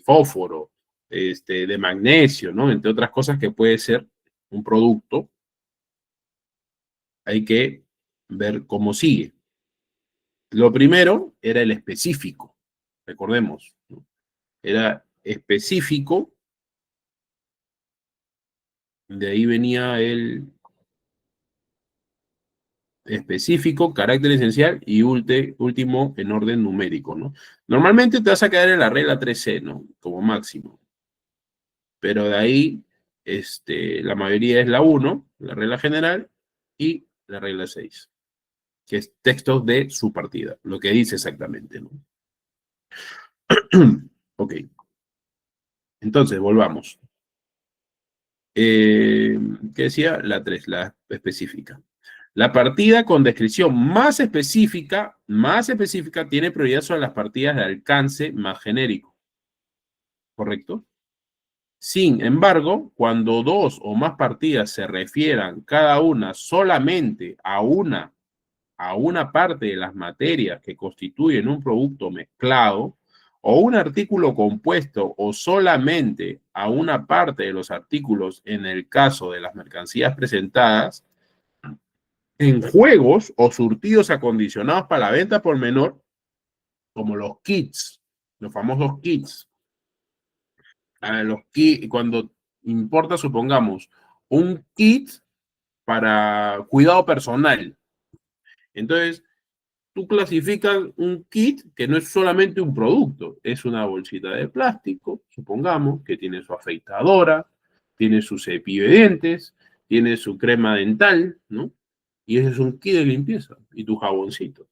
S1: fósforo, de magnesio, ¿no? Entre otras cosas que puede ser un producto, hay que ver cómo sigue. Lo primero era el específico, recordemos, ¿no? Era específico, de ahí venía el específico, carácter esencial y último en orden numérico, ¿no? Normalmente te vas a quedar en la regla 3C, ¿no? Como máximo. Pero de ahí, la mayoría es la 1, la regla general, y la regla 6, que es texto de su partida, lo que dice exactamente, ¿no? Ok. Entonces, volvamos. ¿Qué decía? La 3, la específica. La partida con descripción más específica tiene prioridad sobre las partidas de alcance más genérico. ¿Correcto? Sin embargo, cuando dos o más partidas se refieran cada una solamente a una parte de las materias que constituyen un producto mezclado, o un artículo compuesto o solamente a una parte de los artículos en el caso de las mercancías presentadas, en juegos o surtidos acondicionados para la venta por menor, como los kits, los famosos kits. Los kits, cuando importa, supongamos, un kit para cuidado personal. Entonces, tú clasificas un kit que no es solamente un producto, es una bolsita de plástico, supongamos, que tiene su afeitadora, tiene su cepillo de dientes, tiene su crema dental, ¿no? Y ese es un kit de limpieza, y tu jaboncito.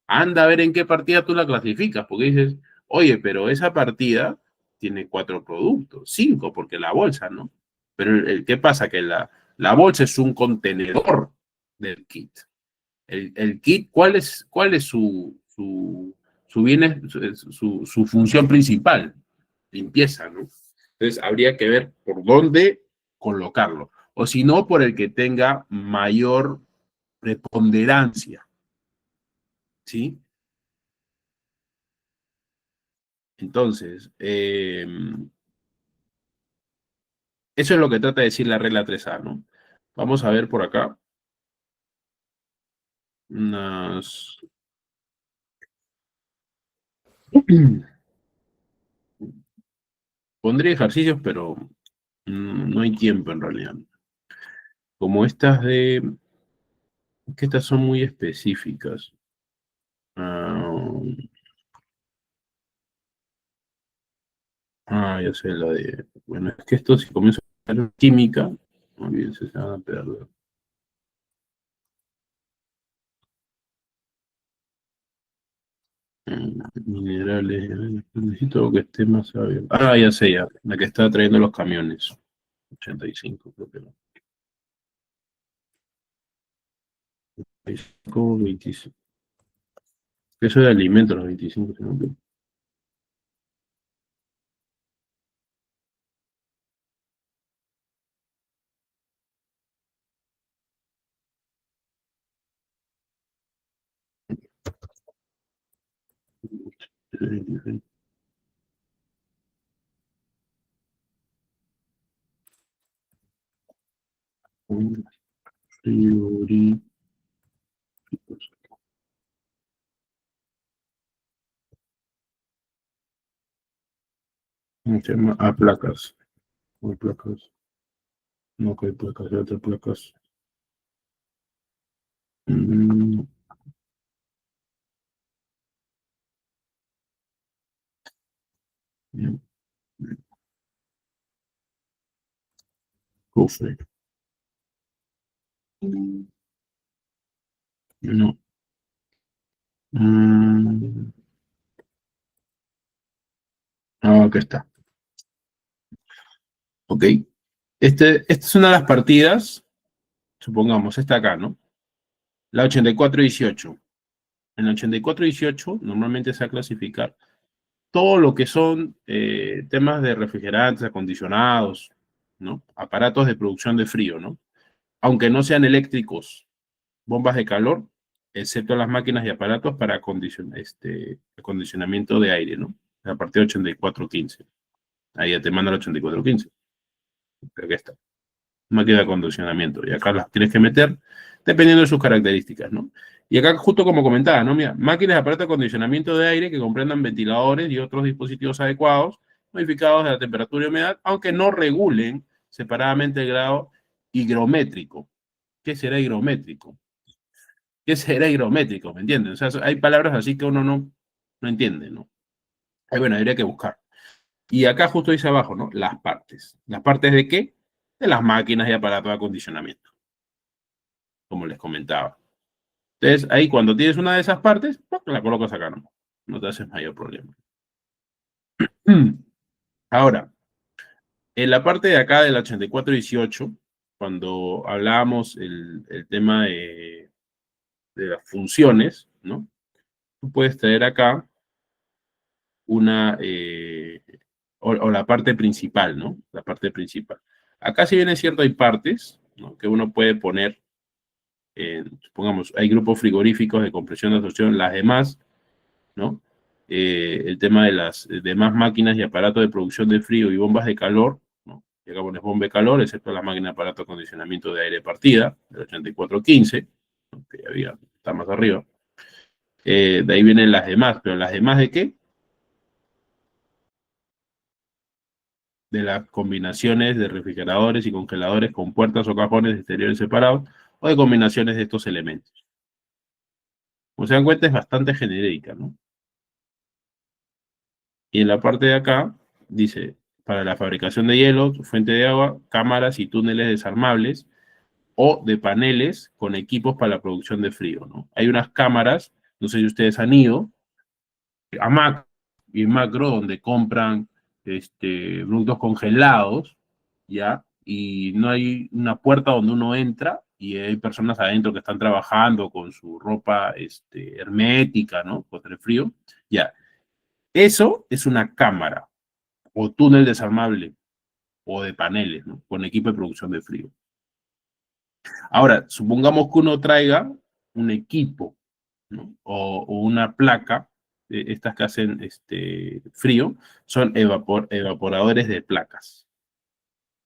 S1: Anda a ver en qué partida tú la clasificas, porque dices, oye, pero esa partida tiene 4 productos, 5, porque la bolsa, ¿no? Pero ¿qué pasa? Que La bolsa es un contenedor del kit. El kit, ¿cuál es su función principal? Limpieza, ¿no? Entonces habría que ver por dónde colocarlo. O si no, por el que tenga mayor preponderancia, ¿sí? Entonces, eso es lo que trata de decir la regla 3A, ¿no? Vamos a ver por acá unas... Pondría ejercicios, pero no hay tiempo en realidad. Como estas de... que estas son muy específicas. Ah, ya sé, la de... Bueno, es que esto si comienzo a hacer química, muy bien, se van a perder. Minerales, necesito que esté más abierto. Ya sé, ya, la que está trayendo los camiones. 85, creo que no. 25, 25. Eso de alimentos, los 25, ¿no? Frigoríficos. ¿Cómo se llama? Placas. No hay placas. No hay placas, hay otras placas. Mm, bien. Cofre. No. Mm, Acá está. Ok. Esta es una de las partidas, supongamos, esta acá, ¿no? La 84-18. En la 84-18 normalmente se va a clasificar todo lo que son temas de refrigerantes, acondicionados, ¿no? Aparatos de producción de frío, ¿no? Aunque no sean eléctricos, bombas de calor, excepto las máquinas y aparatos para acondicionamiento de aire, ¿no? A partir de 8415. Ahí ya te manda el 8415. Creo que está. Máquina de acondicionamiento. Y acá las tienes que meter dependiendo de sus características, ¿no? Y acá, justo como comentaba, ¿no? Mira, máquinas de aparato de acondicionamiento de aire que comprendan ventiladores y otros dispositivos adecuados, modificados de la temperatura y humedad, aunque no regulen separadamente el grado higrométrico. ¿Qué será higrométrico? ¿Qué será higrométrico? ¿Me entienden? O sea, hay palabras así que uno no entiende, ¿no? Bueno, habría que buscar. Y acá justo dice abajo, ¿no? Las partes. ¿Las partes de qué? De las máquinas y aparatos de acondicionamiento, como les comentaba. Entonces, ahí cuando tienes una de esas partes, la colocas acá, ¿no? No te haces mayor problema. Ahora, en la parte de acá del 8418, cuando hablábamos el tema de las funciones, ¿no? Tú puedes traer acá una, o la parte principal, ¿no? La parte principal. Acá, si bien es cierto, hay partes, ¿no? Que uno puede poner, supongamos, hay grupos frigoríficos de compresión de absorción, las demás, ¿no? El tema de las demás máquinas y aparatos de producción de frío y bombas de calor, ¿no? Y acá pones bomba de calor, excepto la máquina de aparato de acondicionamiento de aire partida, del 8415, ¿no? Que ya había, está más arriba. De ahí vienen las demás, pero ¿las demás de qué? De las combinaciones de refrigeradores y congeladores con puertas o cajones exteriores separados, o de combinaciones de estos elementos. Como se dan cuenta, es bastante genérica, ¿no? Y en la parte de acá dice, para la fabricación de hielo, fuente de agua, cámaras y túneles desarmables o de paneles con equipos para la producción de frío, ¿no? Hay unas cámaras, no sé si ustedes han ido, a Mac y Macro, donde compran productos congelados, ¿ya? y no hay una puerta donde uno entra y hay personas adentro que están trabajando con su ropa hermética, ¿no? Contra el frío. Ya, eso es una cámara o túnel desarmable o de paneles, ¿no? Con equipo de producción de frío. Ahora, supongamos que uno traiga un equipo, ¿no? O una placa, estas que hacen frío, son evaporadores de placas.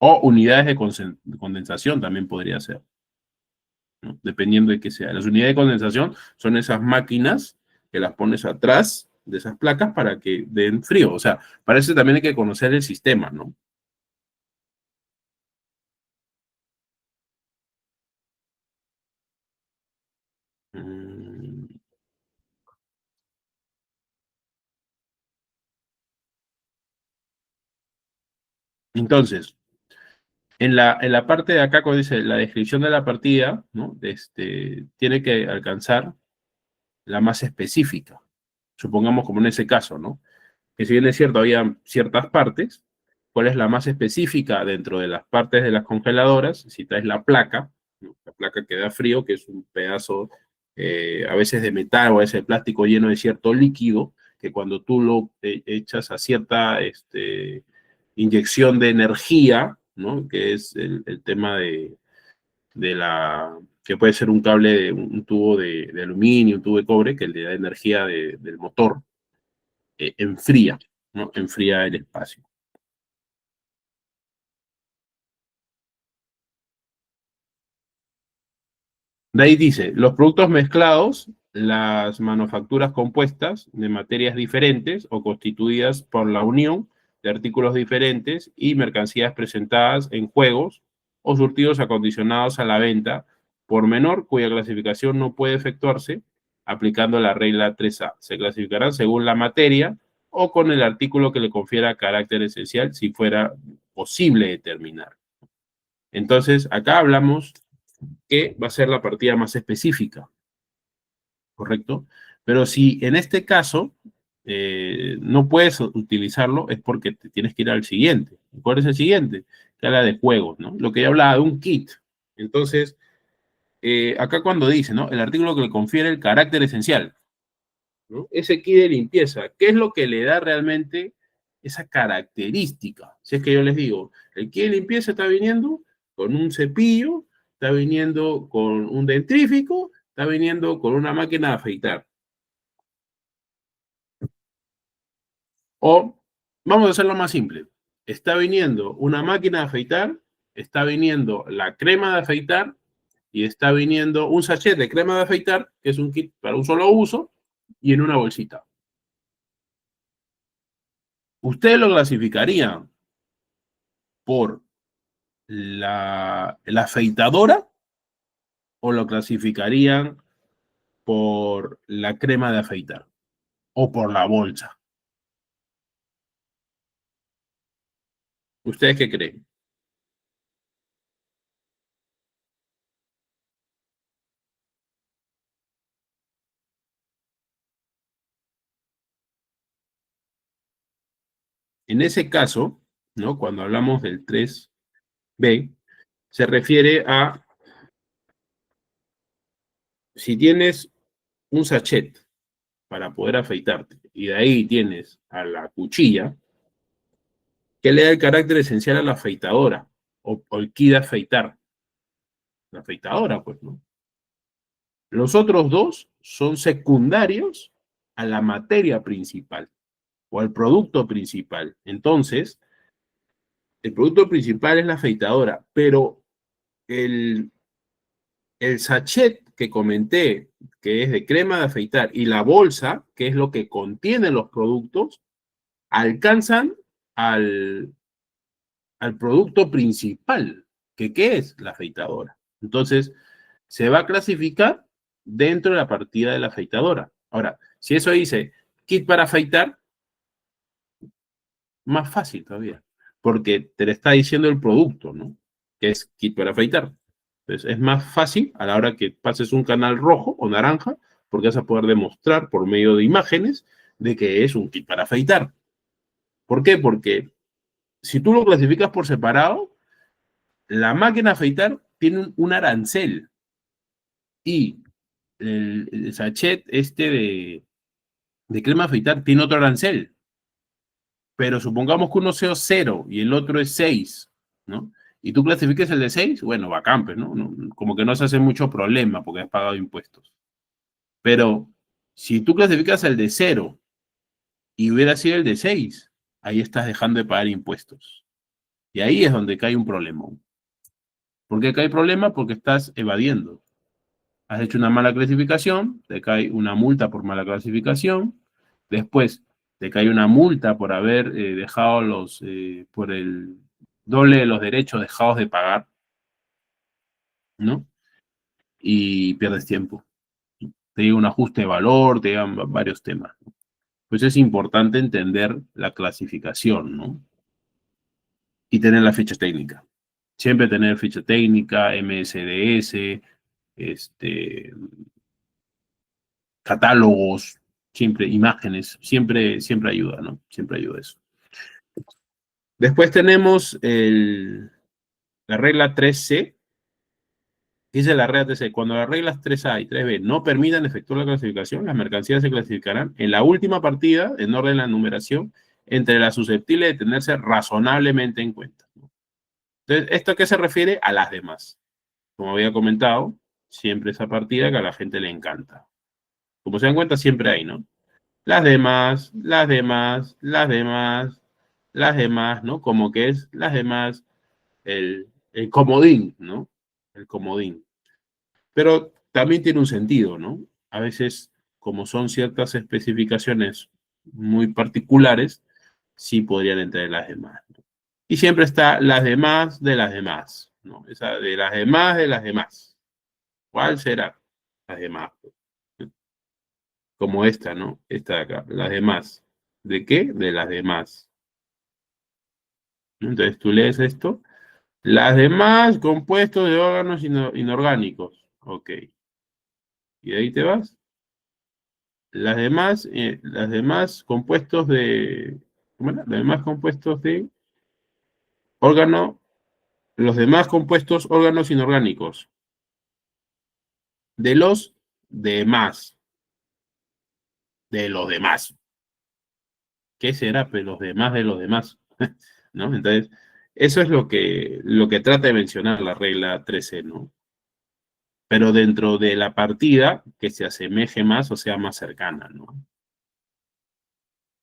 S1: O unidades de condensación también podría ser, ¿no? Dependiendo de qué sea. Las unidades de condensación son esas máquinas que las pones atrás de esas placas para que den frío. O sea, para eso también hay que conocer el sistema, ¿no? Mm, Entonces, en la parte de acá, cuando dice la descripción de la partida, ¿no? Tiene que alcanzar la más específica. Supongamos como en ese caso, ¿no? Que si bien es cierto, había ciertas partes, ¿cuál es la más específica dentro de las partes de las congeladoras? Si traes la placa, ¿no? La placa que da frío, que es un pedazo a veces de metal o a veces de plástico lleno de cierto líquido, que cuando tú lo echas a cierta inyección de energía, ¿no? Que es el tema de la, que puede ser un cable, un tubo de aluminio, un tubo de cobre, que le da energía del motor, enfría, ¿no? Enfría el espacio. De ahí dice, los productos mezclados, las manufacturas compuestas de materias diferentes o constituidas por la unión de artículos diferentes y mercancías presentadas en juegos o surtidos acondicionados a la venta por menor cuya clasificación no puede efectuarse aplicando la regla 3A. Se clasificarán según la materia o con el artículo que le confiera carácter esencial si fuera posible determinar. Entonces, acá hablamos que va a ser la partida más específica, ¿correcto? Pero si en este caso no puedes utilizarlo, es porque te tienes que ir al siguiente. ¿Cuál es el siguiente? Que habla de juegos, ¿no? Lo que yo hablaba de un kit. Entonces, acá cuando dice, ¿no? El artículo que le confiere el carácter esencial, ¿no? Ese kit de limpieza, ¿qué es lo que le da realmente esa característica? Si es que yo les digo, el kit de limpieza está viniendo con un cepillo, está viniendo con un dentrífico, está viniendo con una máquina de afeitar. O vamos a hacerlo más simple. Está viniendo una máquina de afeitar, está viniendo la crema de afeitar y está viniendo un sachet de crema de afeitar, que es un kit para un solo uso, y en una bolsita. Ustedes lo clasificarían por la afeitadora o lo clasificarían por la crema de afeitar o por la bolsa. ¿Ustedes qué creen? En ese caso, ¿no? Cuando hablamos del 3B, se refiere a si tienes un sachet para poder afeitarte y de ahí tienes a la cuchilla, que le da el carácter esencial a la afeitadora o el kit de afeitar. La afeitadora, pues, ¿no? Los otros dos son secundarios a la materia principal o al producto principal. Entonces, el producto principal es la afeitadora, pero el, el sachet que comenté, que es de crema de afeitar, y la bolsa, que es lo que contienen los productos, alcanzan al, al producto principal, que ¿qué es? La afeitadora. Entonces, se va a clasificar dentro de la partida de la afeitadora. Ahora, si eso dice kit para afeitar, más fácil todavía, porque te le está diciendo el producto, ¿no? Que es kit para afeitar. Entonces, es más fácil a la hora que pases un canal rojo o naranja, porque vas a poder demostrar por medio de imágenes de que es un kit para afeitar. ¿Por qué? Porque si tú lo clasificas por separado, la máquina de afeitar tiene un arancel y el sachet este de crema de afeitar tiene otro arancel, pero supongamos que uno sea 0 y el otro es 6, ¿no? Y tú clasifiques el de 6, bueno, bacán, pues, ¿no? Como que no se hace mucho problema porque has pagado impuestos. Pero si tú clasificas el de 0 y hubiera sido el de 6, ahí estás dejando de pagar impuestos. Y ahí es donde cae un problema. ¿Por qué cae problema? Porque estás evadiendo. Has hecho una mala clasificación, te cae una multa por mala clasificación, después te cae una multa por haber dejado por el doble de los derechos dejados de pagar, ¿no? Y pierdes tiempo. Te llega un ajuste de valor, te llegan varios temas. Pues es importante entender la clasificación, ¿no? Y tener la ficha técnica. Siempre tener ficha técnica, MSDS, este, catálogos, siempre imágenes, siempre ayuda, ¿no? Siempre ayuda eso. Después tenemos la regla 3C. Dice la regla 3C, cuando las reglas 3A y 3B no permitan efectuar la clasificación, las mercancías se clasificarán en la última partida, en orden de la numeración, entre las susceptibles de tenerse razonablemente en cuenta. Entonces, ¿esto a qué se refiere? A las demás. Como había comentado, siempre esa partida que a la gente le encanta. Como se dan cuenta, siempre hay, ¿no? Las demás, las demás, las demás, las demás, ¿no? Como que es las demás, el comodín, ¿no? El comodín. Pero también tiene un sentido, ¿no? A veces, como son ciertas especificaciones muy particulares, sí podrían entrar en las demás, ¿no? Y siempre está las demás de las demás, ¿no? Esa de las demás de las demás. ¿Cuál será? Las demás. Como esta, ¿no? Esta de acá, las demás. ¿De qué? De las demás. Entonces tú lees esto. Las demás compuestos de órganos inorgánicos. Ok. Y de ahí te vas. Las demás compuestos de. ¿Cómo era? Los demás compuestos de órgano. Los demás compuestos órganos inorgánicos. De los demás. De los demás. ¿Qué será? Pues los demás de los demás. ¿No? Entonces, eso es lo que trata de mencionar la regla 13, ¿no? Pero dentro de la partida que se asemeje más o sea más cercana, ¿no?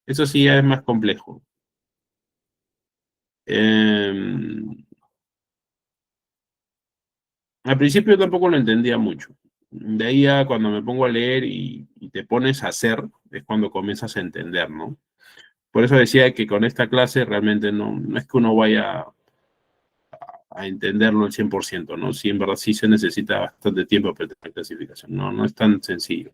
S1: Eso sí ya es más complejo. Al principio tampoco lo entendía mucho. De ahí a cuando me pongo a leer y te pones a hacer, es cuando comienzas a entender, ¿no? Por eso decía que con esta clase realmente no es que uno vaya a entenderlo al 100%, ¿no? Sí, en verdad sí se necesita bastante tiempo para la clasificación, no es tan sencillo.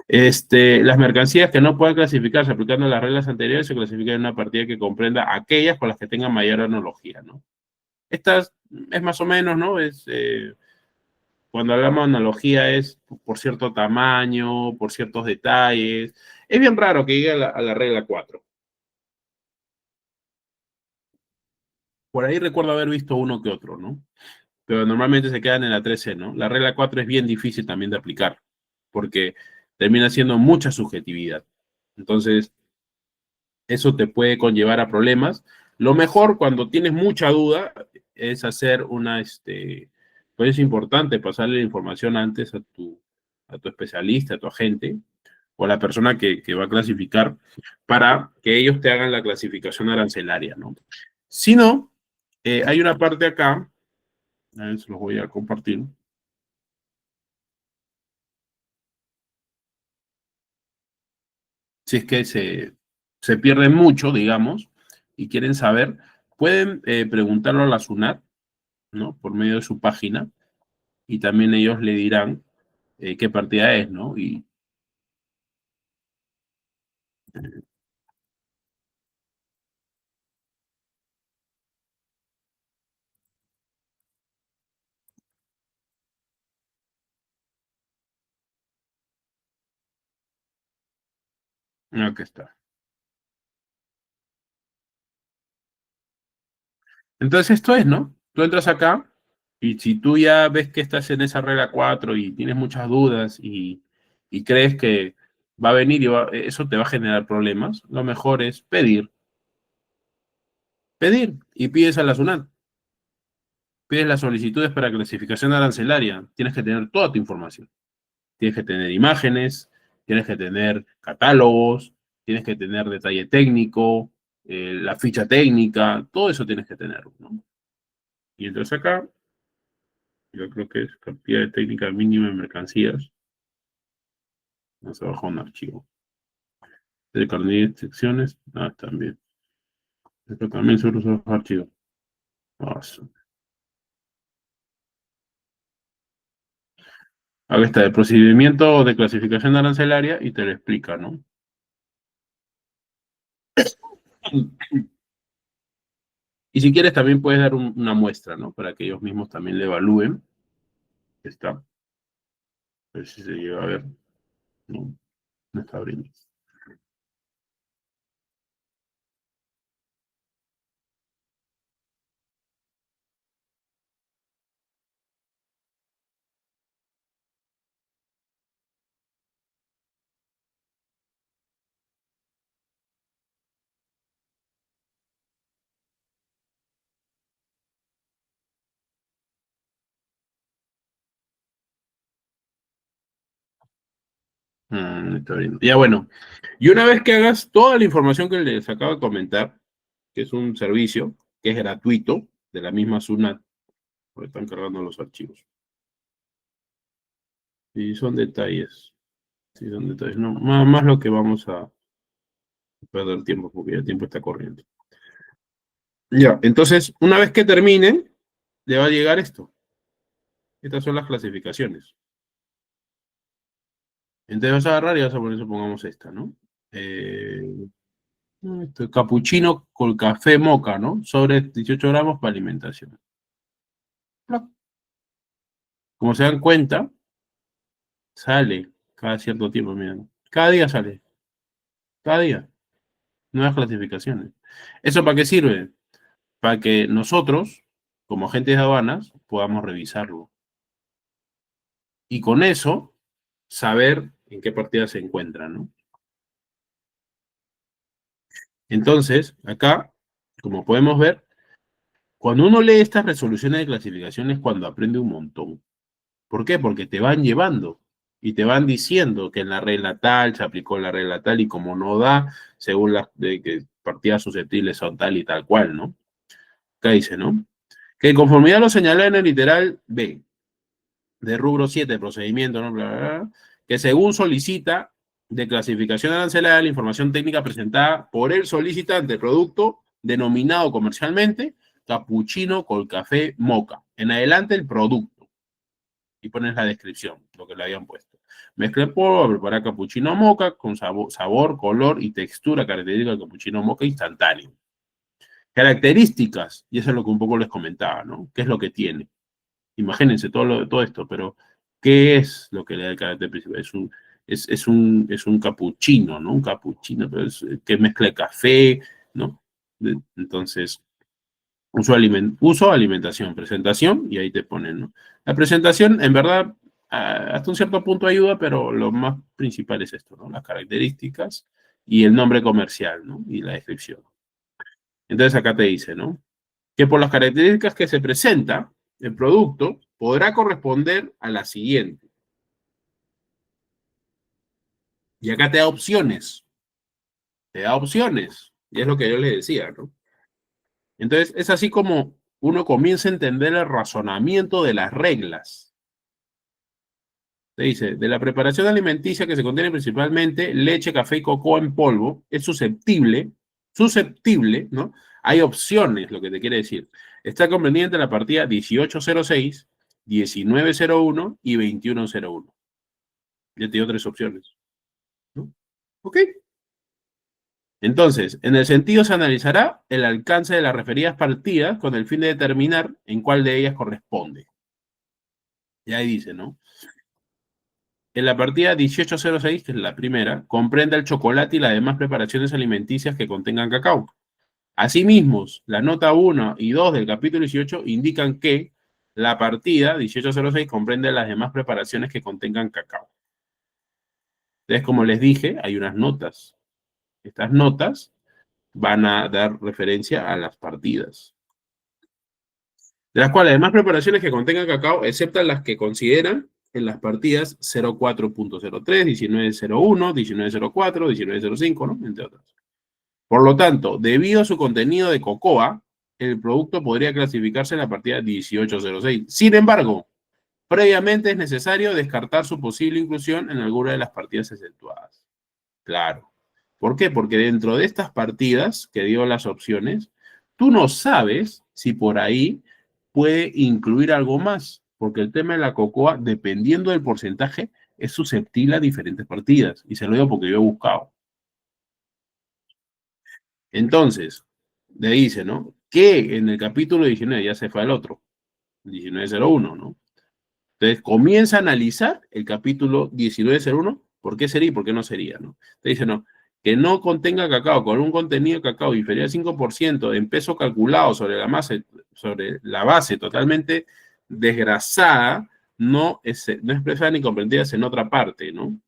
S1: Las mercancías que no puedan clasificarse aplicando las reglas anteriores se clasifican en una partida que comprenda aquellas con las que tengan mayor analogía, ¿no? Estas es más o menos, ¿no? Cuando hablamos de analogía es por cierto tamaño, por ciertos detalles. Es bien raro que llegue a la regla 4. Por ahí recuerdo haber visto uno que otro, ¿no? Pero normalmente se quedan en la 13, ¿no? La regla 4 es bien difícil también de aplicar, porque termina siendo mucha subjetividad. Entonces, eso te puede conllevar a problemas. Lo mejor cuando tienes mucha duda es hacer pues es importante pasarle la información antes a tu especialista, a tu agente o a la persona que va a clasificar para que ellos te hagan la clasificación arancelaria, ¿no? Si no, hay una parte acá, a ver, se los voy a compartir. Si es que se pierden mucho, digamos, y quieren saber, pueden preguntarlo a la SUNAT, ¿no? Por medio de su página, y también ellos le dirán qué partida es, ¿no? Y aquí está. Entonces esto es, ¿no? tú entras acá y si tú ya ves que estás en esa regla 4 y tienes muchas dudas y crees que va a venir y eso te va a generar problemas, lo mejor es pedir y pides a la SUNAT. Pides las solicitudes para clasificación arancelaria. Tienes que tener toda tu información. Tienes que tener imágenes, tienes que tener catálogos, tienes que tener detalle técnico, la ficha técnica, todo eso tienes que tener, ¿no? Y entonces acá, yo creo que es cantidad de técnica mínima de mercancías. Vamos a bajar un archivo. De carnet de instrucciones, también. Esto también se usa los archivos. Awesome. Acá está el procedimiento de clasificación arancelaria y te lo explica, ¿no? Y si quieres también puedes dar una muestra, ¿no? Para que ellos mismos también le evalúen. Está. A ver si se llega a ver. No, no está abriendo. Está abriendo. Ya bueno. Y una vez que hagas toda la información que les acabo de comentar, que es un servicio que es gratuito, de la misma SUNAT, porque están cargando los archivos. Y son detalles. Sí, son detalles. No, más lo que vamos a perder tiempo, porque ya el tiempo está corriendo. Ya, entonces, una vez que terminen, le va a llegar esto. Estas son las clasificaciones. Entonces vas a agarrar y vas a poner, supongamos esta, ¿no? Eh, capuchino con café moca, ¿no? Sobre 18 gramos para alimentación. Como se dan cuenta, sale cada cierto tiempo, miren. Cada día sale. Cada día. Nuevas clasificaciones. ¿Eso para qué sirve? Para que nosotros, como agentes de aduanas, podamos revisarlo. Y con eso, saber en qué partida se encuentran, ¿no? Entonces, acá, como podemos ver, cuando uno lee estas resoluciones de clasificación es cuando aprende un montón. ¿Por qué? Porque te van llevando y te van diciendo que en la regla tal se aplicó la regla tal y como no da, según las de que partidas susceptibles son tal y tal cual, ¿no? Acá dice, ¿no? Que en conformidad a lo señalado en el literal B, de rubro 7 de procedimiento, ¿no? Bla, bla, bla, que según solicita de clasificación arancelaria la información técnica presentada por el solicitante del producto denominado comercialmente capuchino con café moca. En adelante el producto. Y pones la descripción, lo que le habían puesto. Mezcla el polvo a preparar capuchino moca con sabor, color y textura característica del capuchino moca instantáneo. Características, y eso es lo que un poco les comentaba, ¿no? ¿Qué es lo que tiene? Imagínense todo esto, pero ¿qué es lo que le da el carácter principal? Es un capuchino, ¿no? Un capuchino, pero que mezcla café, ¿no? Entonces, uso, alimentación, presentación, y ahí te ponen, ¿no? La presentación, en verdad, hasta un cierto punto ayuda, pero lo más principal es esto, ¿no? Las características y el nombre comercial, ¿no? Y la descripción. Entonces acá te dice, ¿no? Que por las características que se presenta, el producto podrá corresponder a la siguiente. Y acá te da opciones. Te da opciones. Y es lo que yo les decía, ¿no? Entonces, es así como uno comienza a entender el razonamiento de las reglas. Te dice, de la preparación alimenticia que se contiene principalmente leche, café y cocoa en polvo, es susceptible, ¿no? Hay opciones, lo que te quiere decir. Está comprendida entre la partida 1806, 1901 y 2101. Ya te dio tres opciones, ¿no? ¿Ok? Entonces, en el sentido se analizará el alcance de las referidas partidas con el fin de determinar en cuál de ellas corresponde. Y ahí dice, ¿no? En la partida 1806, que es la primera, comprende el chocolate y las demás preparaciones alimenticias que contengan cacao. Asimismo, la nota 1 y 2 del capítulo 18 indican que la partida 1806 comprende las demás preparaciones que contengan cacao. Entonces, como les dije, hay unas notas. Estas notas van a dar referencia a las partidas. De las cuales además preparaciones que contengan cacao, excepto las que consideran en las partidas 04.03, 1901, 1904, 1905, ¿no? Entre otras. Por lo tanto, debido a su contenido de cocoa, el producto podría clasificarse en la partida 1806. Sin embargo, previamente es necesario descartar su posible inclusión en alguna de las partidas exceptuadas. Claro. ¿Por qué? Porque dentro de estas partidas que dio las opciones, tú no sabes si por ahí puede incluir algo más, porque el tema de la cocoa, dependiendo del porcentaje, es susceptible a diferentes partidas. Y se lo digo porque yo he buscado. Entonces, le dice, ¿no? Que en el capítulo 19 ya se fue al otro, 1901, ¿no? Entonces comienza a analizar el capítulo 1901, ¿por qué sería y por qué no sería, ¿no? Te dice, no, que no contenga cacao con un contenido de cacao inferior al 5% en peso calculado sobre la base totalmente desgrasada, no expresada ni comprendida en otra parte, ¿no?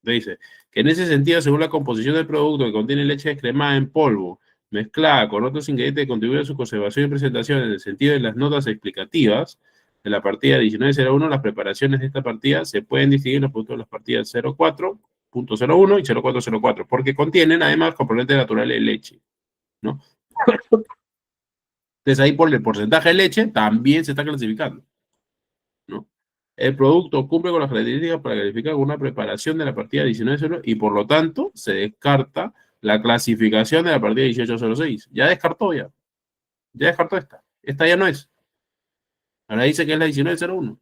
S1: Te dice que en ese sentido, según la composición del producto que contiene leche descremada en polvo, mezclada con otros ingredientes que contribuyen a su conservación y presentación en el sentido de las notas explicativas de la partida 1901, las preparaciones de esta partida se pueden distinguir en los productos de las partidas 04.01 y 0404, porque contienen además componentes naturales de leche, ¿no? Entonces ahí por el porcentaje de leche también se está clasificando, ¿no? El producto cumple con las características para calificar con una preparación de la partida 19.0 y por lo tanto se descarta la clasificación de la partida 18.06. Ya descartó ya. Ya descartó esta. Esta ya no es. Ahora dice que es la 19.01.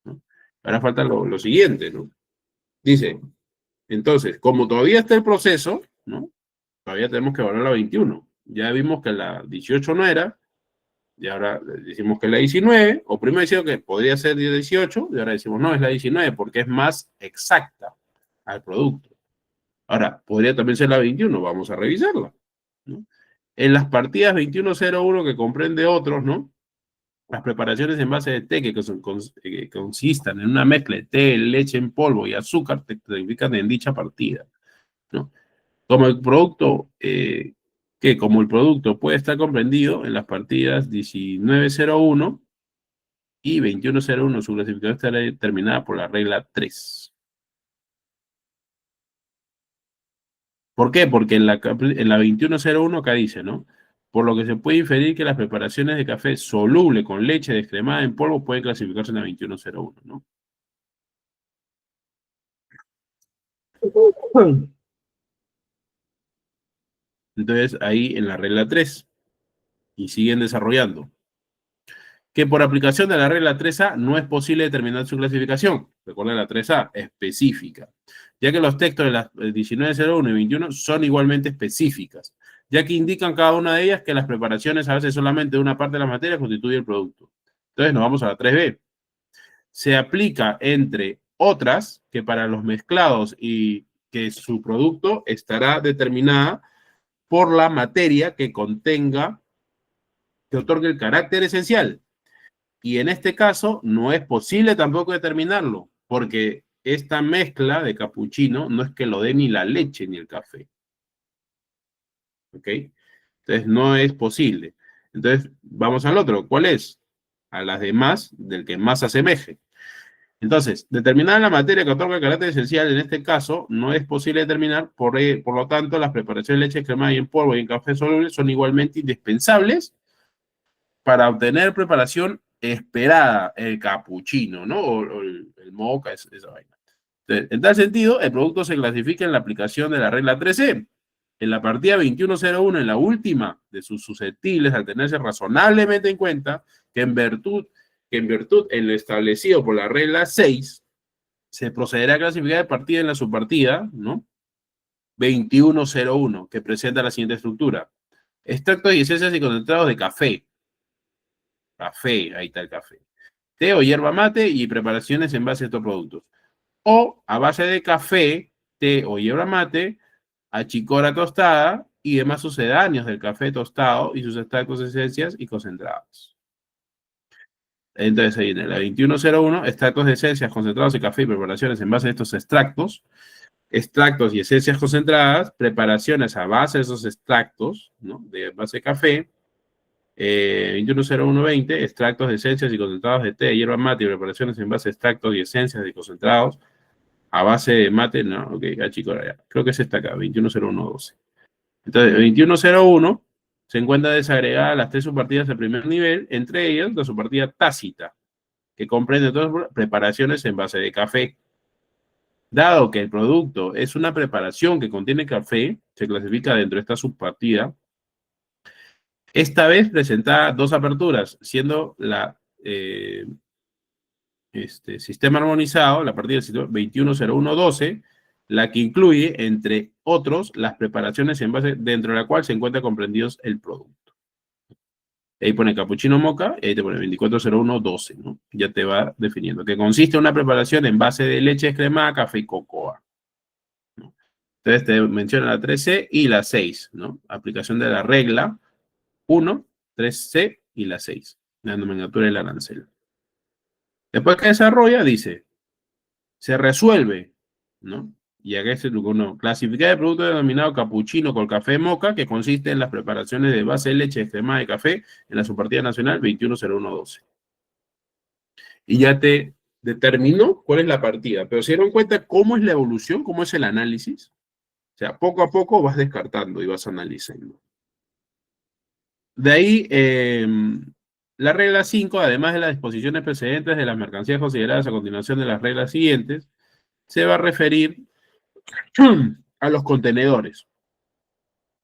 S1: ¿No? Ahora falta lo siguiente, ¿no? Dice, entonces, como todavía está el proceso, ¿no? Todavía tenemos que evaluar la 21. Ya vimos que la 18 no era, y ahora decimos que es la 19, o primero decimos que podría ser 18, y ahora decimos no, es la 19, porque es más exacta al producto. Ahora, podría también ser la 21, vamos a revisarla, ¿no? En las partidas 21.01 que comprende otros, ¿no? Las preparaciones en base de té que consistan en una mezcla de té, leche en polvo y azúcar te clasifican en dicha partida, ¿no? Como el producto, como el producto puede estar comprendido en las partidas 19.01 y 21.01, su clasificación estará determinada por la regla 3. ¿Por qué? Porque en la 21.01 acá dice, ¿no? Por lo que se puede inferir que las preparaciones de café soluble con leche descremada en polvo pueden clasificarse en la 21.01, ¿no? Entonces, ahí en la regla 3, y siguen desarrollando, que por aplicación de la regla 3A no es posible determinar su clasificación. Recuerda la 3A, específica, ya que los textos de las 19.01 y 21 son igualmente específicas, ya que indican cada una de ellas que las preparaciones a veces solamente de una parte de la materia constituye el producto. Entonces nos vamos a la 3B. Se aplica entre otras que para los mezclados y que su producto estará determinada por la materia que contenga, que otorgue el carácter esencial. Y en este caso no es posible tampoco determinarlo, porque esta mezcla de capuchino no es que lo dé ni la leche ni el café. ¿Ok? Entonces no es posible. Entonces vamos al otro. ¿Cuál es? A las demás del que más se asemeje. Entonces, determinar la materia que otorga el carácter esencial en este caso no es posible determinar, por lo tanto, las preparaciones de leche cremada y en polvo y en café soluble son igualmente indispensables para obtener preparación esperada, el capuchino, ¿no? O el mocha, esa vaina. Entonces, en tal sentido, el producto se clasifica en la aplicación de la regla 13. En la partida 21.01, en la última de sus susceptibles, al tenerse razonablemente en cuenta que en virtud en lo establecido por la regla 6, se procederá a clasificar de partida en la subpartida, ¿no? 21.01, que presenta la siguiente estructura. Extractos y esencias y concentrados de café. Café, ahí está el café. Té o hierba mate y preparaciones en base a estos productos. O a base de café, té o hierba mate, achicora tostada y demás sucedáneos del café tostado y sus extractos, esencias y concentrados. Entonces ahí viene la 2101, extractos de esencias, concentrados de café y preparaciones en base a estos extractos, extractos y esencias concentradas, preparaciones a base de esos extractos, ¿no? De base de café. 210120, extractos de esencias y concentrados de té, hierba mate y preparaciones en base a extractos y esencias y concentrados a base de mate, no, ok, achicora ya. Creo que es esta acá, 210112. Entonces, 2101 se encuentra desagregada las 3 subpartidas de primer nivel, entre ellas la subpartida tácita, que comprende todas las preparaciones en base de café. Dado que el producto es una preparación que contiene café, se clasifica dentro de esta subpartida. Esta vez presenta 2 aperturas, siendo la sistema armonizado, la partida del 210112, la que incluye, entre otros, las preparaciones en base, dentro de la cual se encuentra comprendidos el producto. Ahí pone capuchino moca, y ahí te pone 240112, ¿no? Ya te va definiendo, que consiste en una preparación en base de leche descremada, café y cocoa, ¿no? Entonces te menciona la 3C y la 6, ¿no? Aplicación de la regla 1, 3C y la 6, la nomenclatura del arancel. Después que desarrolla, dice, se resuelve, ¿no? Y acá es el uno, clasificar el producto denominado capuchino con café moca, que consiste en las preparaciones de base de leche extremada de café en la subpartida nacional 210112. Y ya te determinó cuál es la partida, pero se dieron cuenta cómo es la evolución, cómo es el análisis. O sea, poco a poco vas descartando y vas analizando. De ahí, la regla 5, además de las disposiciones precedentes de las mercancías consideradas a continuación de las reglas siguientes, se va a referir a los contenedores,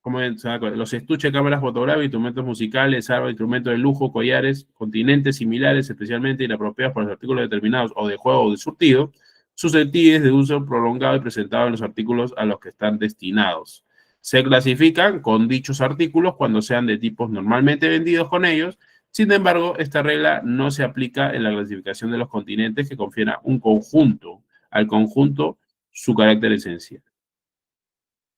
S1: como los estuches, cámaras fotográficas, instrumentos musicales, armas, instrumentos de lujo, collares, continentes similares, especialmente inapropiados por los artículos determinados o de juego o de surtido, susceptibles de uso prolongado y presentado en los artículos a los que están destinados. Se clasifican con dichos artículos cuando sean de tipos normalmente vendidos con ellos. Sin embargo, esta regla no se aplica en la clasificación de los continentes, que confiere un conjunto, al conjunto su carácter esencial.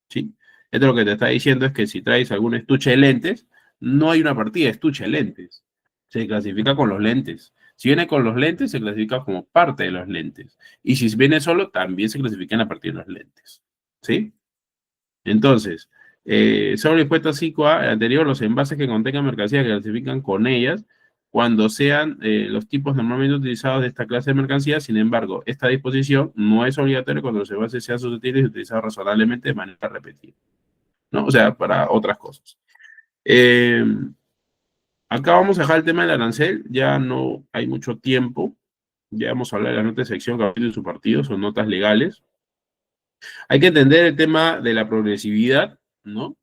S1: ¿Sí? Esto lo que te está diciendo es que si traes algún estuche de lentes, no hay una partida de estuche de lentes. Se clasifica con los lentes. Si viene con los lentes, se clasifica como parte de los lentes. Y si viene solo, también se clasifican a partir de los lentes. ¿Sí? Entonces, sobre el impuesto 5A anterior, los envases que contengan mercancías que clasifican con ellas cuando sean los tipos normalmente utilizados de esta clase de mercancías. Sin embargo, esta disposición no es obligatoria cuando los envases sean susceptibles y utilizados razonablemente de manera repetida, ¿no? O sea, para otras cosas. Acá vamos a dejar el tema del arancel, ya no hay mucho tiempo. Ya vamos a hablar de la nota de sección, capítulo y su partido, son notas legales. Hay que entender el tema de la progresividad, ¿no?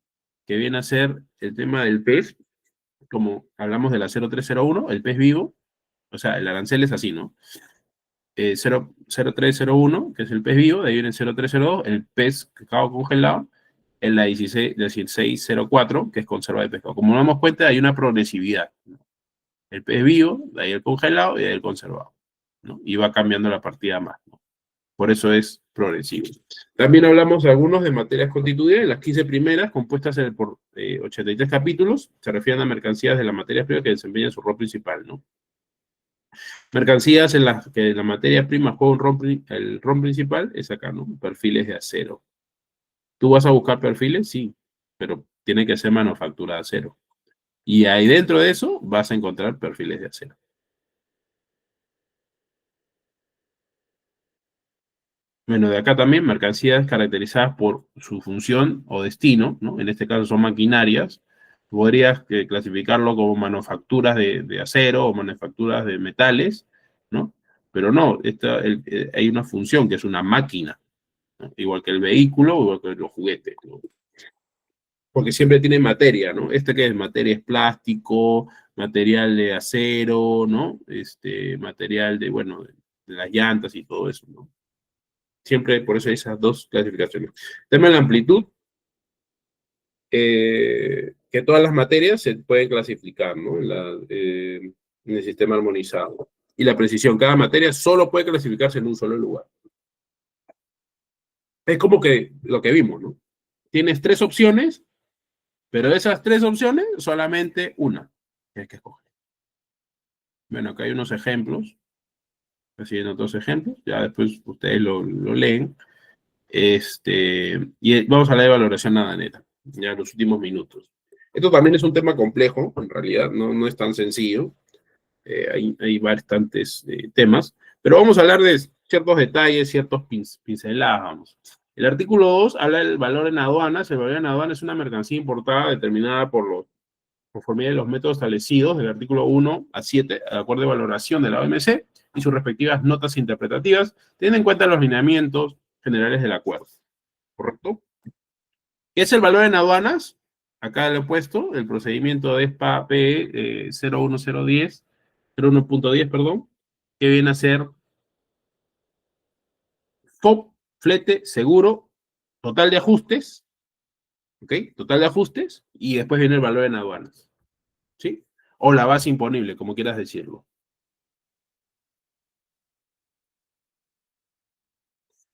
S1: Que viene a ser el tema del pez, como hablamos de la 0301, el pez vivo, o sea, el arancel es así, ¿no? 0301, que es el pez vivo, de ahí viene el 0302, el pez cacao congelado, en la 1604, que es conserva de pescado. Como nos damos cuenta, hay una progresividad, ¿no? El pez vivo, de ahí el congelado y de ahí el conservado, ¿no? Y va cambiando la partida más, ¿no? Por eso es progresivo. También hablamos de algunos de materias constituidas, las 15 primeras, compuestas por 83 capítulos, se refieren a mercancías de las materias primas que desempeñan su rol principal, ¿no? Mercancías en las que la materia prima juega el rol principal es acá, ¿no? Perfiles de acero. ¿Tú vas a buscar perfiles? Sí, pero tiene que ser manufactura de acero. Y ahí dentro de eso vas a encontrar perfiles de acero. Bueno, de acá también mercancías caracterizadas por su función o destino, ¿no? En este caso son maquinarias. Podrías clasificarlo como manufacturas de acero o manufacturas de metales, ¿no? Pero no, hay una función que es una máquina, ¿no? Igual que el vehículo, igual que los juguetes, ¿no? Porque siempre tiene materia, ¿no? Que es materia es plástico, material de acero, ¿no? Material de, bueno, de las llantas y todo eso, ¿no? Siempre por eso hay esas dos clasificaciones. Tema de la amplitud, que todas las materias se pueden clasificar, ¿no? En el sistema armonizado. Y la precisión, cada materia solo puede clasificarse en un solo lugar. Es como que lo que vimos, ¿no? tienes 3 opciones, pero de esas 3 opciones, solamente una tienes que escoger. Bueno, acá hay unos ejemplos. Así en otros ejemplos, ya después ustedes lo leen. Y vamos a hablar de valoración nada neta, ya en los últimos minutos. Esto también es un tema complejo, en realidad, no es tan sencillo. Hay bastantes temas, pero vamos a hablar de ciertos detalles, ciertos pinceladas, vamos. El artículo 2 habla del valor en aduanas. El valor en aduanas es una mercancía importada determinada por conformidad de los métodos establecidos del artículo 1 a 7, de acuerdo de valoración de la OMC y sus respectivas notas interpretativas, teniendo en cuenta los lineamientos generales del acuerdo. ¿Correcto? ¿Qué es el valor en aduanas? Acá lo he puesto, el procedimiento de SPA PE 01010, 01.10, perdón, que viene a ser FOB, flete, seguro, total de ajustes, ¿ok? Total de ajustes, y después viene el valor en aduanas, ¿sí? O la base imponible, como quieras decirlo.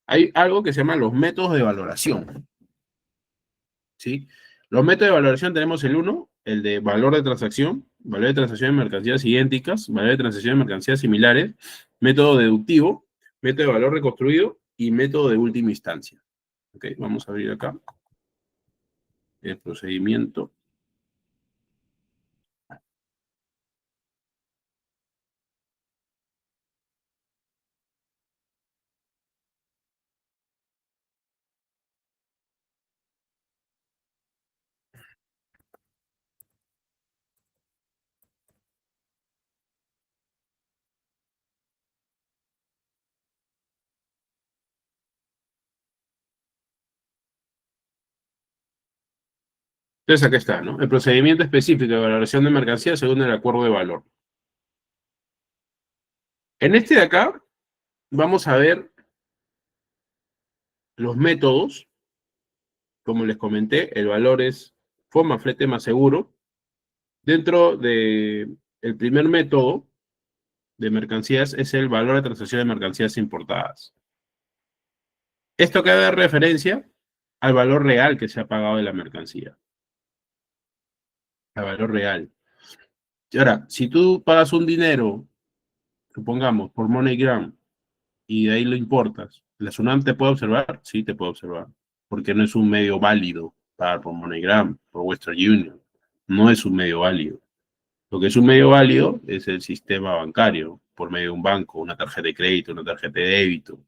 S1: Hay algo que se llama los métodos de valoración, ¿sí? Los métodos de valoración tenemos el 1, el de valor de transacción de mercancías idénticas, valor de transacción de mercancías similares, método deductivo, método de valor reconstruido y método de última instancia. Ok, vamos a abrir acá el procedimiento. Entonces, aquí está, ¿no? El procedimiento específico de valoración de mercancías según el acuerdo de valor. En este de acá, vamos a ver los métodos. Como les comenté, el valor es forma flete más seguro. Dentro de el primer método de mercancías es el valor de transacción de mercancías importadas. Esto que da referencia al valor real que se ha pagado de la mercancía. Al valor real. Y ahora, si tú pagas un dinero, supongamos, por MoneyGram, y de ahí lo importas, ¿la SUNAT te puede observar? Sí, te puede observar. Porque no es un medio válido pagar por MoneyGram, por Western Union. No es un medio válido. Lo que es un medio válido es el sistema bancario, por medio de un banco, una tarjeta de crédito, una tarjeta de débito,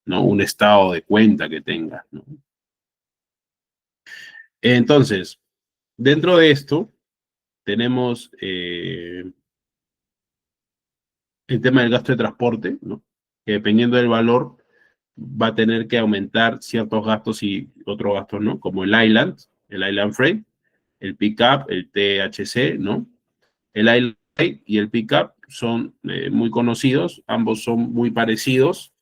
S1: ¿no? Un estado de cuenta que tengas, ¿no? Entonces, dentro de esto, tenemos el tema del gasto de transporte, ¿no? Que dependiendo del valor, va a tener que aumentar ciertos gastos y otros gastos, ¿no? Como el Island Freight, el Pickup, el THC, ¿no? El Island Freight y el Pickup son muy conocidos, ambos son muy parecidos.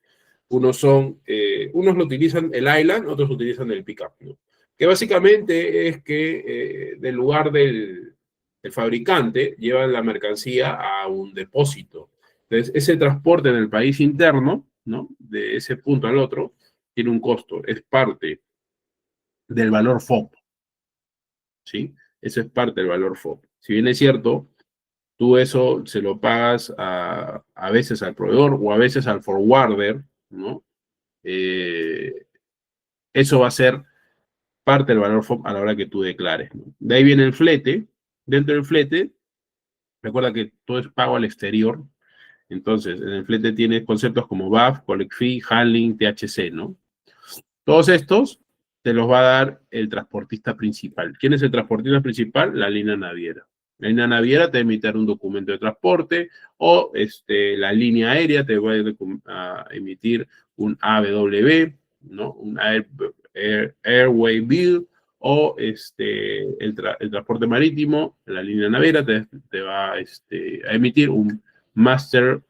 S1: Unos lo utilizan el Island, otros utilizan el Pickup, ¿no? Que básicamente es que del lugar del fabricante llevan la mercancía a un depósito. Entonces, ese transporte en el país interno, ¿no? De ese punto al otro, tiene un costo, es parte del valor FOB, ¿sí? Eso es parte del valor FOB. Si bien es cierto, tú eso se lo pagas a veces al proveedor o a veces al forwarder, ¿no? Eso va a ser parte del valor FOB a la hora que tú declares, ¿no? De ahí viene el flete. Dentro del flete, recuerda que todo es pago al exterior. Entonces, en el flete tienes conceptos como BAF, Collect Fee, Handling, THC, ¿no? Todos estos te los va a dar el transportista principal. ¿Quién es el transportista principal? La línea naviera. La línea naviera te va a emitir un documento de transporte o la línea aérea te va a emitir un ABW, ¿no? Un Airway Bill o el transporte marítimo, la línea naviera te va a emitir un Master,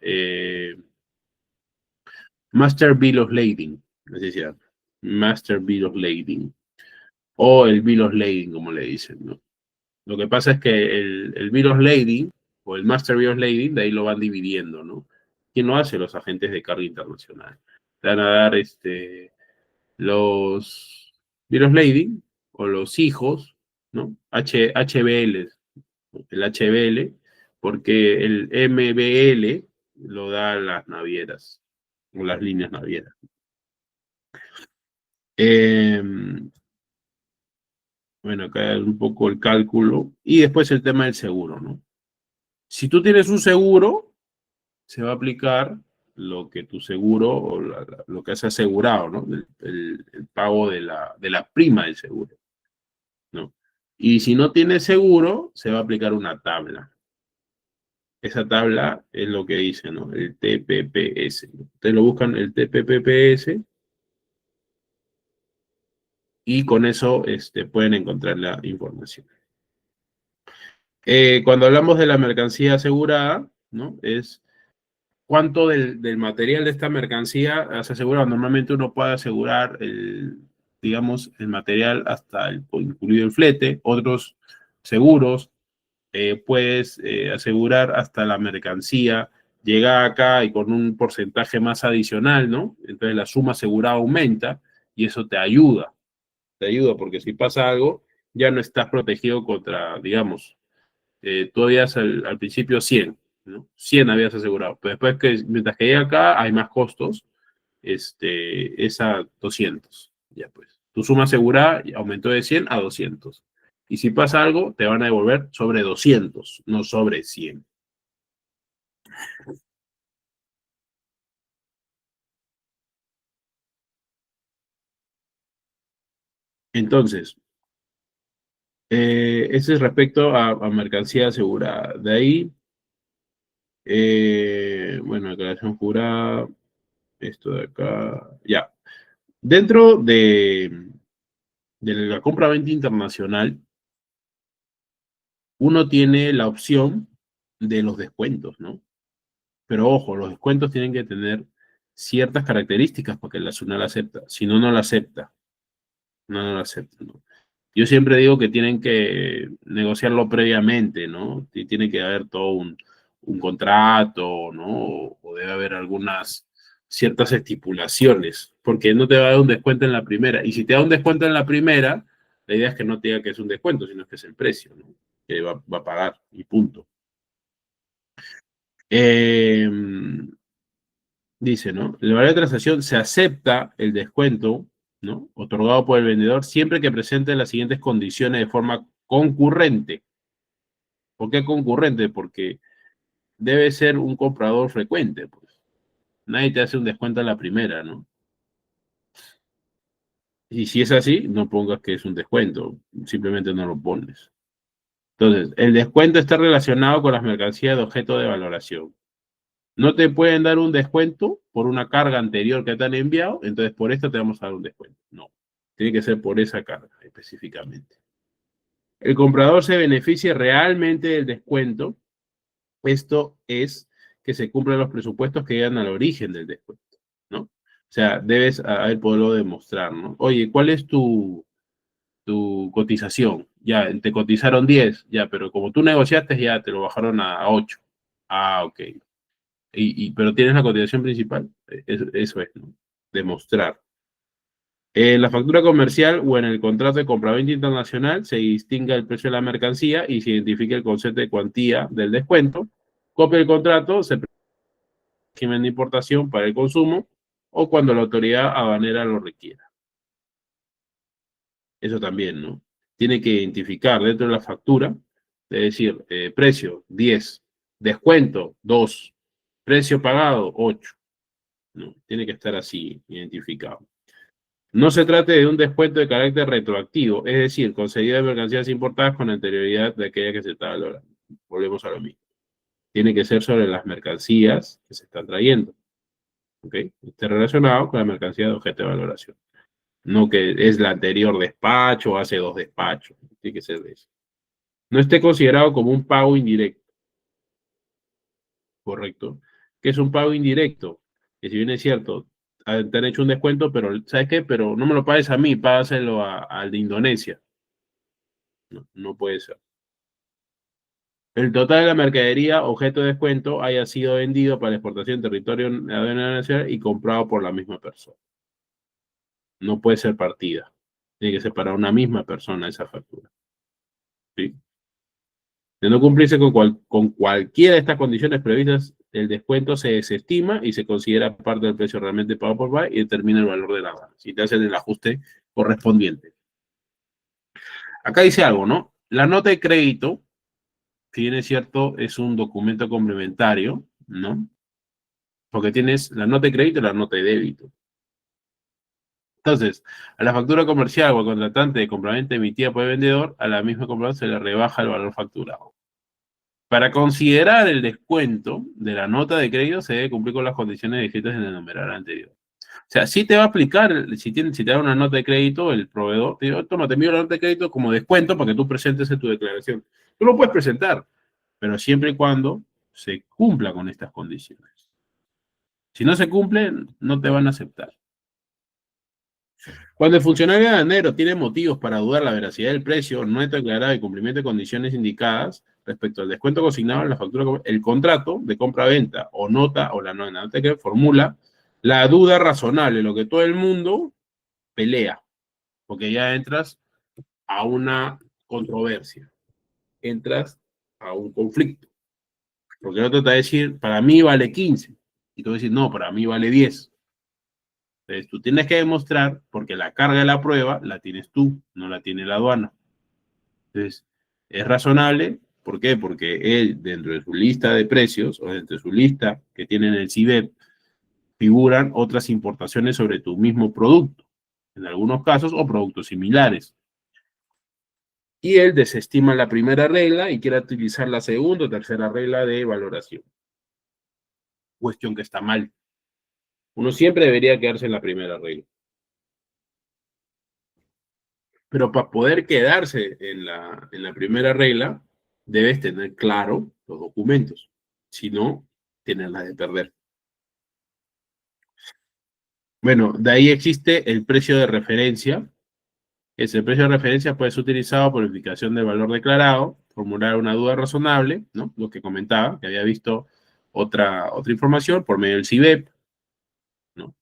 S1: Master Bill of Lading, así se llama. Master Bill of Lading, o el Bill of Lading, como le dicen, ¿no? Lo que pasa es que el Bill of Lading, o el Master Bill of Lading, de ahí lo van dividiendo, ¿no? ¿Quién lo hace? Los agentes de carga internacional. Te van a dar los Bill of Lading, o los hijos, ¿no? HBL, el HBL, porque el MBL lo da las navieras, o las líneas navieras. Bueno, acá es un poco el cálculo. Y después el tema del seguro, ¿no? Si tú tienes un seguro, se va a aplicar lo que tu seguro o lo que has asegurado, ¿no? El pago de la prima del seguro, ¿no? Y si no tienes seguro, se va a aplicar una tabla. Esa tabla es lo que dice, ¿no? El TPPS. Ustedes lo buscan, el TPPS, y con eso pueden encontrar la información. Cuando hablamos de la mercancía asegurada, ¿no? Es cuánto del material de esta mercancía has asegurado. Normalmente uno puede asegurar digamos, el material hasta incluido el flete. Otros seguros puedes asegurar hasta la mercancía, llega acá y con un porcentaje más adicional, ¿no? Entonces la suma asegurada aumenta y eso te ayuda porque si pasa algo, ya no estás protegido contra, digamos, tú habías al principio 100, ¿no? 100 habías asegurado, pero después mientras que llega acá hay más costos, es a 200, ya pues. Tu suma asegurada aumentó de 100 a 200. Y si pasa algo, te van a devolver sobre 200, no sobre 100. Entonces, ese es respecto a mercancía asegurada. De ahí, bueno, declaración jurada, esto de acá, ya. Dentro de la compra-venta internacional, uno tiene la opción de los descuentos, ¿no? Pero ojo, los descuentos tienen que tener ciertas características para que la SUNAT la acepta. Si no, no la acepta. No la acepta, ¿no? Yo siempre digo que tienen que negociarlo previamente, ¿no? Tiene que haber todo un contrato, ¿no? O debe haber algunas ciertas estipulaciones, porque no te va a dar un descuento en la primera. Y si te da un descuento en la primera, la idea es que no te diga que es un descuento, sino que es el precio, ¿no? Que va a pagar y punto. Eh, Dice, ¿no? El valor de transacción se acepta el descuento, ¿no? Otorgado por el vendedor siempre que presente las siguientes condiciones de forma concurrente. ¿Por qué concurrente? Porque debe ser un comprador frecuente, pues. Nadie te hace un descuento a la primera, ¿no? Y si es así, no pongas que es un descuento, simplemente no lo pones. Entonces, el descuento está relacionado con las mercancías de objeto de valoración. No te pueden dar un descuento por una carga anterior que te han enviado, entonces por esto te vamos a dar un descuento. No, tiene que ser por esa carga específicamente. El comprador se beneficia realmente del descuento. Esto es que se cumplan los presupuestos que llegan al origen del descuento, ¿no? O sea, debes haber poderlo demostrar, ¿no? Oye, ¿cuál es tu cotización? Ya, te cotizaron 10, ya, pero como tú negociaste, ya te lo bajaron a 8. Ah, ok. Pero tienes la cotización principal. Eso es, ¿no? Demostrar. En la factura comercial o en el contrato de compraventa internacional se distinga el precio de la mercancía y se identifica el concepto de cuantía del descuento. Copia el contrato, se régimen de importación para el consumo o cuando la autoridad aduanera lo requiera. Eso también, ¿no? Tiene que identificar dentro de la factura, es decir, precio 10, descuento 2, precio pagado 8. ¿No? Tiene que estar así identificado. No se trate de un descuento de carácter retroactivo, es decir, concedido de mercancías importadas con anterioridad de aquella que se está valorando. Volvemos a lo mismo. Tiene que ser sobre las mercancías que se están trayendo. ¿Ok? Esté relacionado con la mercancía de objeto de valoración. No que es la anterior despacho o hace 2 despachos. Tiene que ser de eso. No esté considerado como un pago indirecto. Correcto. ¿Qué es un pago indirecto? Que si bien es cierto, te han hecho un descuento, pero ¿sabes qué? Pero no me lo pagues a mí, págaselo al de Indonesia. No, no puede ser. El total de la mercadería objeto de descuento haya sido vendido para la exportación en territorio nacional y comprado por la misma persona. No puede ser partida. Tiene que ser para una misma persona esa factura. ¿Sí? De no cumplirse con cualquiera de estas condiciones previstas, el descuento se desestima y se considera parte del precio realmente pagado por BAE y determina el valor de la aduana. Si te hacen el ajuste correspondiente. Acá dice algo, ¿no? La nota de crédito, si bien es cierto, es un documento complementario, ¿no? Porque tienes la nota de crédito y la nota de débito. Entonces, a la factura comercial o al contratante de compraventa emitida por el vendedor, a la misma compradora se le rebaja el valor facturado. Para considerar el descuento de la nota de crédito se debe cumplir con las condiciones descritas en el numeral anterior. O sea, sí te va a aplicar, si te da una nota de crédito, el proveedor te dice, toma, te envío la nota de crédito como descuento para que tú presentes en tu declaración. Tú lo puedes presentar, pero siempre y cuando se cumpla con estas condiciones. Si no se cumplen, no te van a aceptar. Cuando el funcionario aduanero tiene motivos para dudar la veracidad del precio no está declarado y cumplimiento de condiciones indicadas respecto al descuento consignado en la factura, el contrato de compra-venta o nota o la nota que formula la duda razonable, lo que todo el mundo pelea, porque ya entras a una controversia, entras a un conflicto, porque el otro te va a decir, para mí vale 15, y tú vas a decir, no, para mí vale 10. Entonces, tú tienes que demostrar, porque la carga de la prueba la tienes tú, no la tiene la aduana. Entonces, es razonable, ¿por qué? Porque él, dentro de su lista de precios, o dentro de su lista que tiene en el CIBEP, figuran otras importaciones sobre tu mismo producto, en algunos casos, o productos similares. Y él desestima la primera regla y quiere utilizar la segunda o tercera regla de valoración. Cuestión que está mal. Uno siempre debería quedarse en la primera regla. Pero para poder quedarse en la primera regla, debes tener claro los documentos. Si no, tienes la de perder. Bueno, de ahí existe el precio de referencia. El precio de referencia puede ser utilizado por verificación del valor declarado, formular una duda razonable, ¿no? Lo que comentaba, que había visto otra información por medio del CIBEP, ¿no?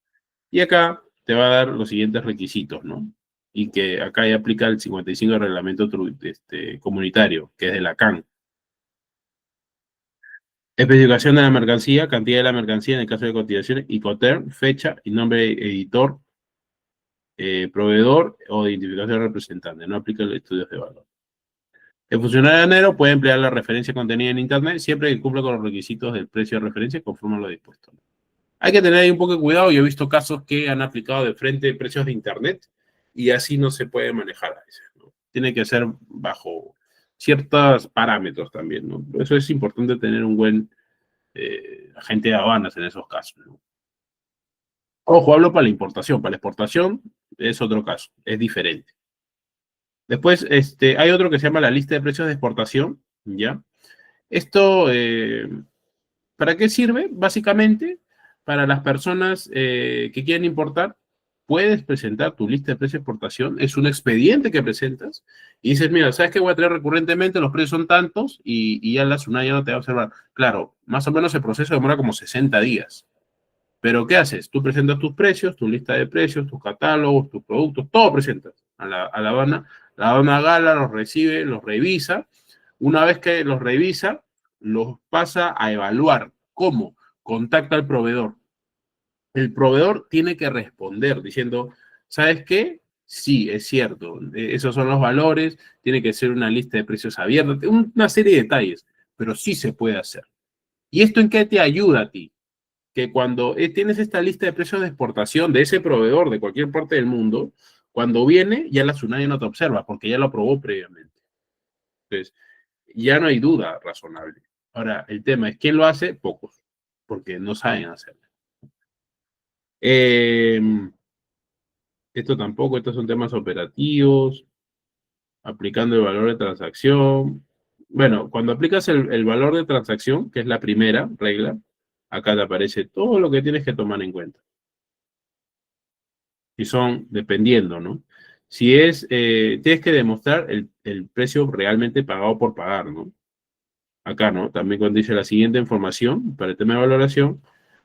S1: Y acá te va a dar los siguientes requisitos, ¿no? Y que acá ya aplica el 55 del reglamento comunitario, que es de la CAN. Especificación de la mercancía, cantidad de la mercancía en el caso de cotizaciones, Incoterm, fecha y nombre de editor, proveedor o de identificación de representante. No aplica los estudios de valor. El funcionario aduanero puede emplear la referencia contenida en Internet siempre que cumpla con los requisitos del precio de referencia conforme a lo dispuesto. Hay que tener ahí un poco de cuidado. Yo he visto casos que han aplicado de frente precios de Internet y así no se puede manejar a veces, ¿no? Tiene que ser bajo ciertos parámetros también, ¿no? Por eso es importante tener un buen agente de aduanas en esos casos, ¿no? Ojo, hablo para la importación. Para la exportación es otro caso, es diferente. Después, hay otro que se llama la lista de precios de exportación, ¿ya? Esto, ¿para qué sirve? Básicamente, para las personas que quieren importar, puedes presentar tu lista de precios de exportación, es un expediente que presentas y dices, mira, ¿sabes qué voy a traer recurrentemente? Los precios son tantos y ya la SUNAT ya no te va a observar. Claro, más o menos el proceso demora como 60 días. Pero ¿qué haces? Tú presentas tus precios, tu lista de precios, tus catálogos, tus productos, todo presentas a la aduana. La aduana Gala los recibe, los revisa. Una vez que los revisa, los pasa a evaluar. ¿Cómo? Contacta al proveedor. El proveedor tiene que responder diciendo, ¿sabes qué? Sí, es cierto. Esos son los valores. Tiene que ser una lista de precios abierta. Una serie de detalles. Pero sí se puede hacer. ¿Y esto en qué te ayuda a ti? Que cuando tienes esta lista de precios de exportación de ese proveedor de cualquier parte del mundo, cuando viene, ya la SUNAT no te observa, porque ya lo aprobó previamente. Entonces, ya no hay duda razonable. Ahora, el tema es, ¿quién lo hace? Pocos, porque no saben hacerlo. Esto tampoco, estos son temas operativos, aplicando el valor de transacción. Bueno, cuando aplicas el valor de transacción, que es la primera regla, acá te aparece todo lo que tienes que tomar en cuenta. Y son dependiendo, ¿no? Si es, tienes que demostrar el precio realmente pagado por pagar, ¿no? Acá, ¿no? También cuando dice la siguiente información para el tema de valoración,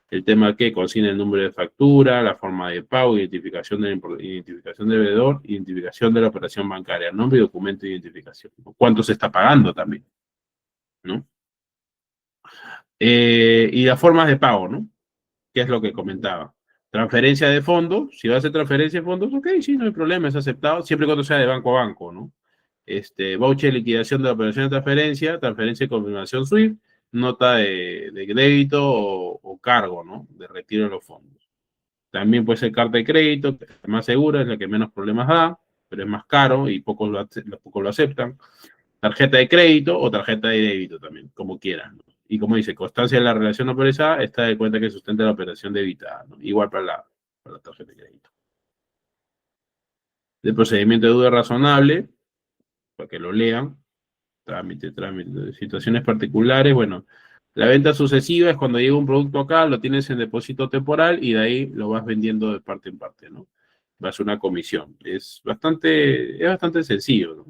S1: el tema que consigna el número de factura, la forma de pago, identificación del deudor, identificación de la operación bancaria, nombre y documento de identificación. ¿Cuánto se está pagando también? ¿No? Y las formas de pago, ¿no? ¿Qué es lo que comentaba? Transferencia de fondos, si va a hacer transferencia de fondos, ok, sí, no hay problema, es aceptado, siempre y cuando sea de banco a banco, ¿no? Voucher de liquidación de la operación de transferencia, transferencia de confirmación SWIFT, nota de crédito o cargo, ¿no? De retiro de los fondos. También puede ser carta de crédito, que es más segura, es la que menos problemas da, pero es más caro y pocos lo aceptan. Tarjeta de crédito o tarjeta de débito también, como quieran, ¿no? Y como dice, constancia de la relación autorizada está de cuenta que sustenta la operación debitada, ¿no? Igual para la tarjeta de crédito. El procedimiento de duda razonable, para que lo lean, trámite, situaciones particulares, bueno, la venta sucesiva es cuando llega un producto acá, lo tienes en depósito temporal y de ahí lo vas vendiendo de parte en parte, ¿no? Vas a una comisión. Es bastante sencillo, ¿no?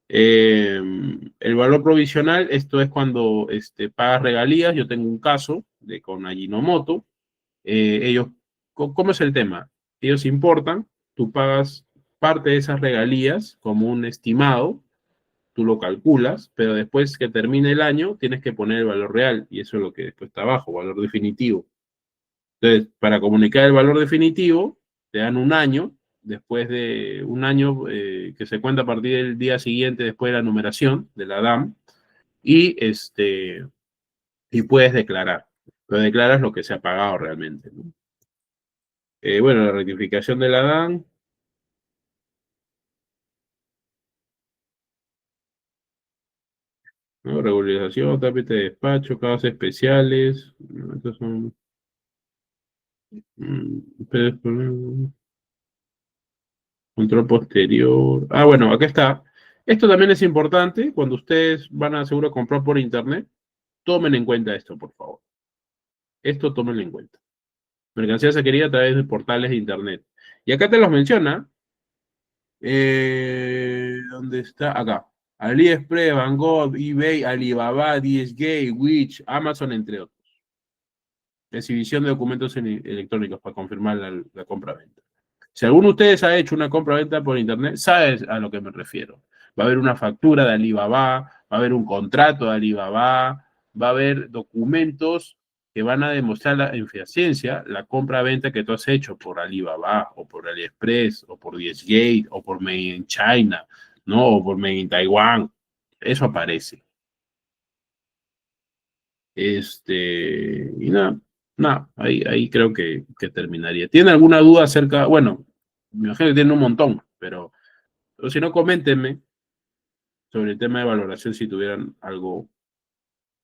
S1: El valor provisional, esto es cuando pagas regalías. Yo tengo un caso con Ajinomoto. Ellos, ¿cómo es el tema? Ellos importan, tú pagas parte de esas regalías como un estimado, tú lo calculas, pero después que termine el año tienes que poner el valor real y eso es lo que después está abajo, valor definitivo. Entonces, para comunicar el valor definitivo, te dan un año, después de un año que se cuenta a partir del día siguiente después de la numeración de la DAM, y, y puedes declarar. Pero declaras lo que se ha pagado realmente, ¿no? Bueno, la rectificación de la DAM, ¿no? Regularización, trámite de despacho, casos especiales, ¿no? Estos son control posterior. Ah, bueno, acá está. Esto también es importante cuando ustedes van a seguro comprar por internet. Tomen en cuenta esto, por favor. Esto tómenlo en cuenta. Mercancía adquirida a través de portales de internet. Y acá te los menciona. ¿Dónde está? Acá. AliExpress, Van Gogh, eBay, Alibaba, DSG, Wish, Amazon, entre otros. Exhibición de documentos electrónicos para confirmar la compra-venta. Si alguno de ustedes ha hecho una compra-venta por internet, sabe a lo que me refiero. Va a haber una factura de Alibaba, va a haber un contrato de Alibaba, va a haber documentos que van a demostrar en fehacientemente la compra-venta que tú has hecho por Alibaba o por AliExpress o por 10Gate o por Made in China, ¿no? O por Made in Taiwán. Eso aparece. Y nada, ahí creo que terminaría. ¿Tiene alguna duda acerca? Bueno, me imagino que tiene un montón, pero si no, coméntenme sobre el tema de valoración si tuvieran algo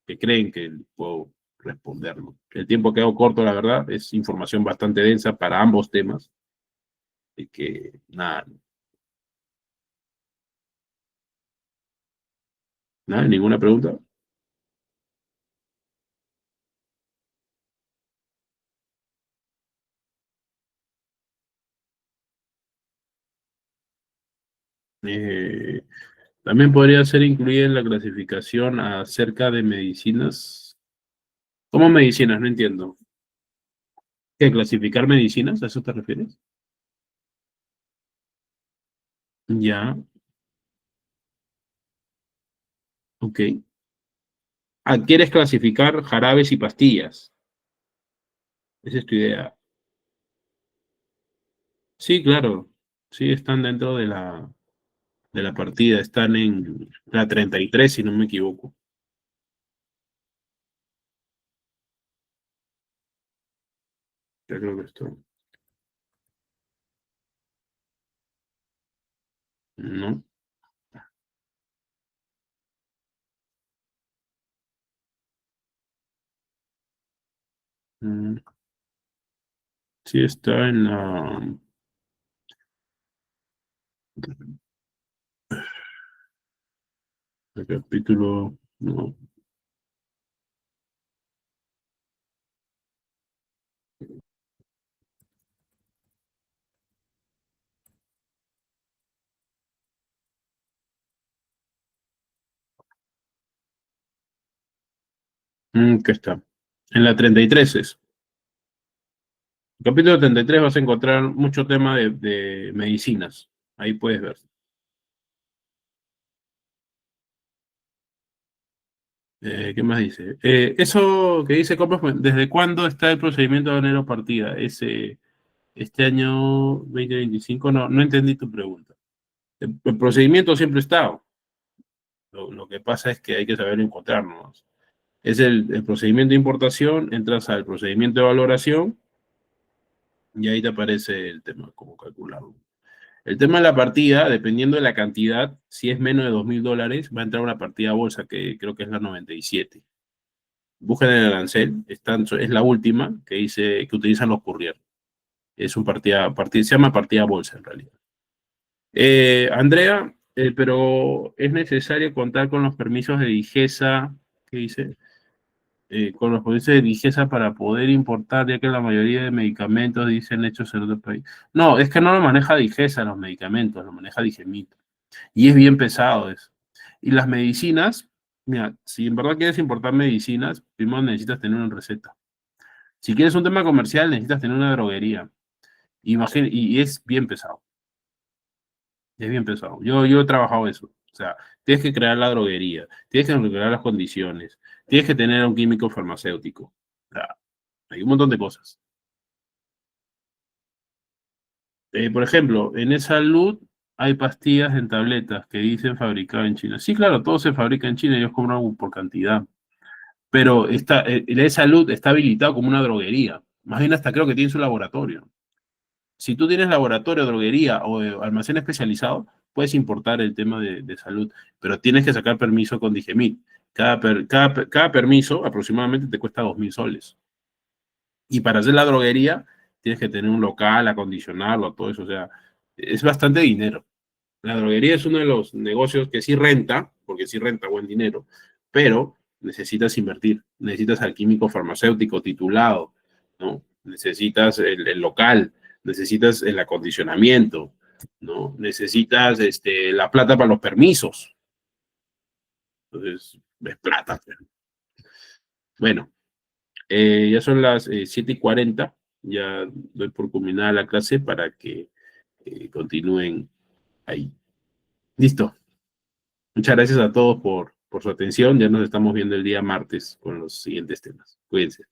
S1: que creen que puedo responderlo. El tiempo ha quedado corto, la verdad, es información bastante densa para ambos temas, y que nada, ninguna pregunta. Eh, También podría ser incluida en la clasificación acerca de medicinas. ¿Cómo medicinas? No entiendo. ¿Qué, clasificar medicinas? ¿A eso te refieres? Ya, ok. Ah, ¿quieres clasificar jarabes y pastillas? Esa es tu idea. Sí, claro. Sí, están dentro de la partida. Están en la 33, si no me equivoco. Ya creo que esto. No. Mm, sí, está en el capítulo. No. ¿Qué está? En la 33 es. el capítulo 33 vas a encontrar mucho tema de medicinas. Ahí puedes ver. ¿Qué más dice? Eso que dice Copas, ¿desde cuándo está el procedimiento de anhelo partida? Este año 2025, no, no entendí tu pregunta. El procedimiento siempre ha estado. Lo que pasa es que hay que saber encontrarnos. Es el procedimiento de importación, entras al procedimiento de valoración y ahí te aparece el tema, cómo calcularlo. El tema de la partida, dependiendo de la cantidad, si es menos de $2.000, va a entrar una partida a bolsa que creo que es la 97. Busquen en el arancel, es la última que dice que utilizan los courier. Es un se llama partida a bolsa en realidad. Andrea, pero es necesario contar con los permisos de Digesa, ¿qué dice? Con los permisos de Digesa para poder importar, ya que la mayoría de medicamentos dicen hechos en otro país. No, es que no lo maneja Digesa los medicamentos, lo maneja Digemit. Y es bien pesado eso. Y las medicinas, mira, si en verdad quieres importar medicinas, primero necesitas tener una receta. Si quieres un tema comercial, necesitas tener una droguería. Y es bien pesado. Es bien pesado. Yo he trabajado eso. O sea, tienes que crear la droguería, tienes que crear las condiciones, tienes que tener un químico farmacéutico. O sea, hay un montón de cosas. Por ejemplo, en E-Salud hay pastillas en tabletas que dicen fabricado en China. Sí, claro, todo se fabrica en China, ellos cobran por cantidad. Pero el E-Salud está habilitado como una droguería. Más bien hasta creo que tiene su laboratorio. Si tú tienes laboratorio, droguería o almacén especializado, puedes importar el tema de salud, pero tienes que sacar permiso con Digemit. Cada permiso aproximadamente te cuesta 2.000 soles. Y para hacer la droguería, tienes que tener un local, acondicionarlo, todo eso. O sea, es bastante dinero. La droguería es uno de los negocios que sí renta, porque sí renta buen dinero, pero necesitas invertir. Necesitas al químico farmacéutico titulado, ¿no? Necesitas el local, necesitas el acondicionamiento, ¿no? Necesitas la plata para los permisos. Entonces, es plata. Bueno, ya son las 7:40. Ya doy por culminada la clase para que continúen ahí. Listo. Muchas gracias a todos por su atención. Ya nos estamos viendo el día martes con los siguientes temas. Cuídense.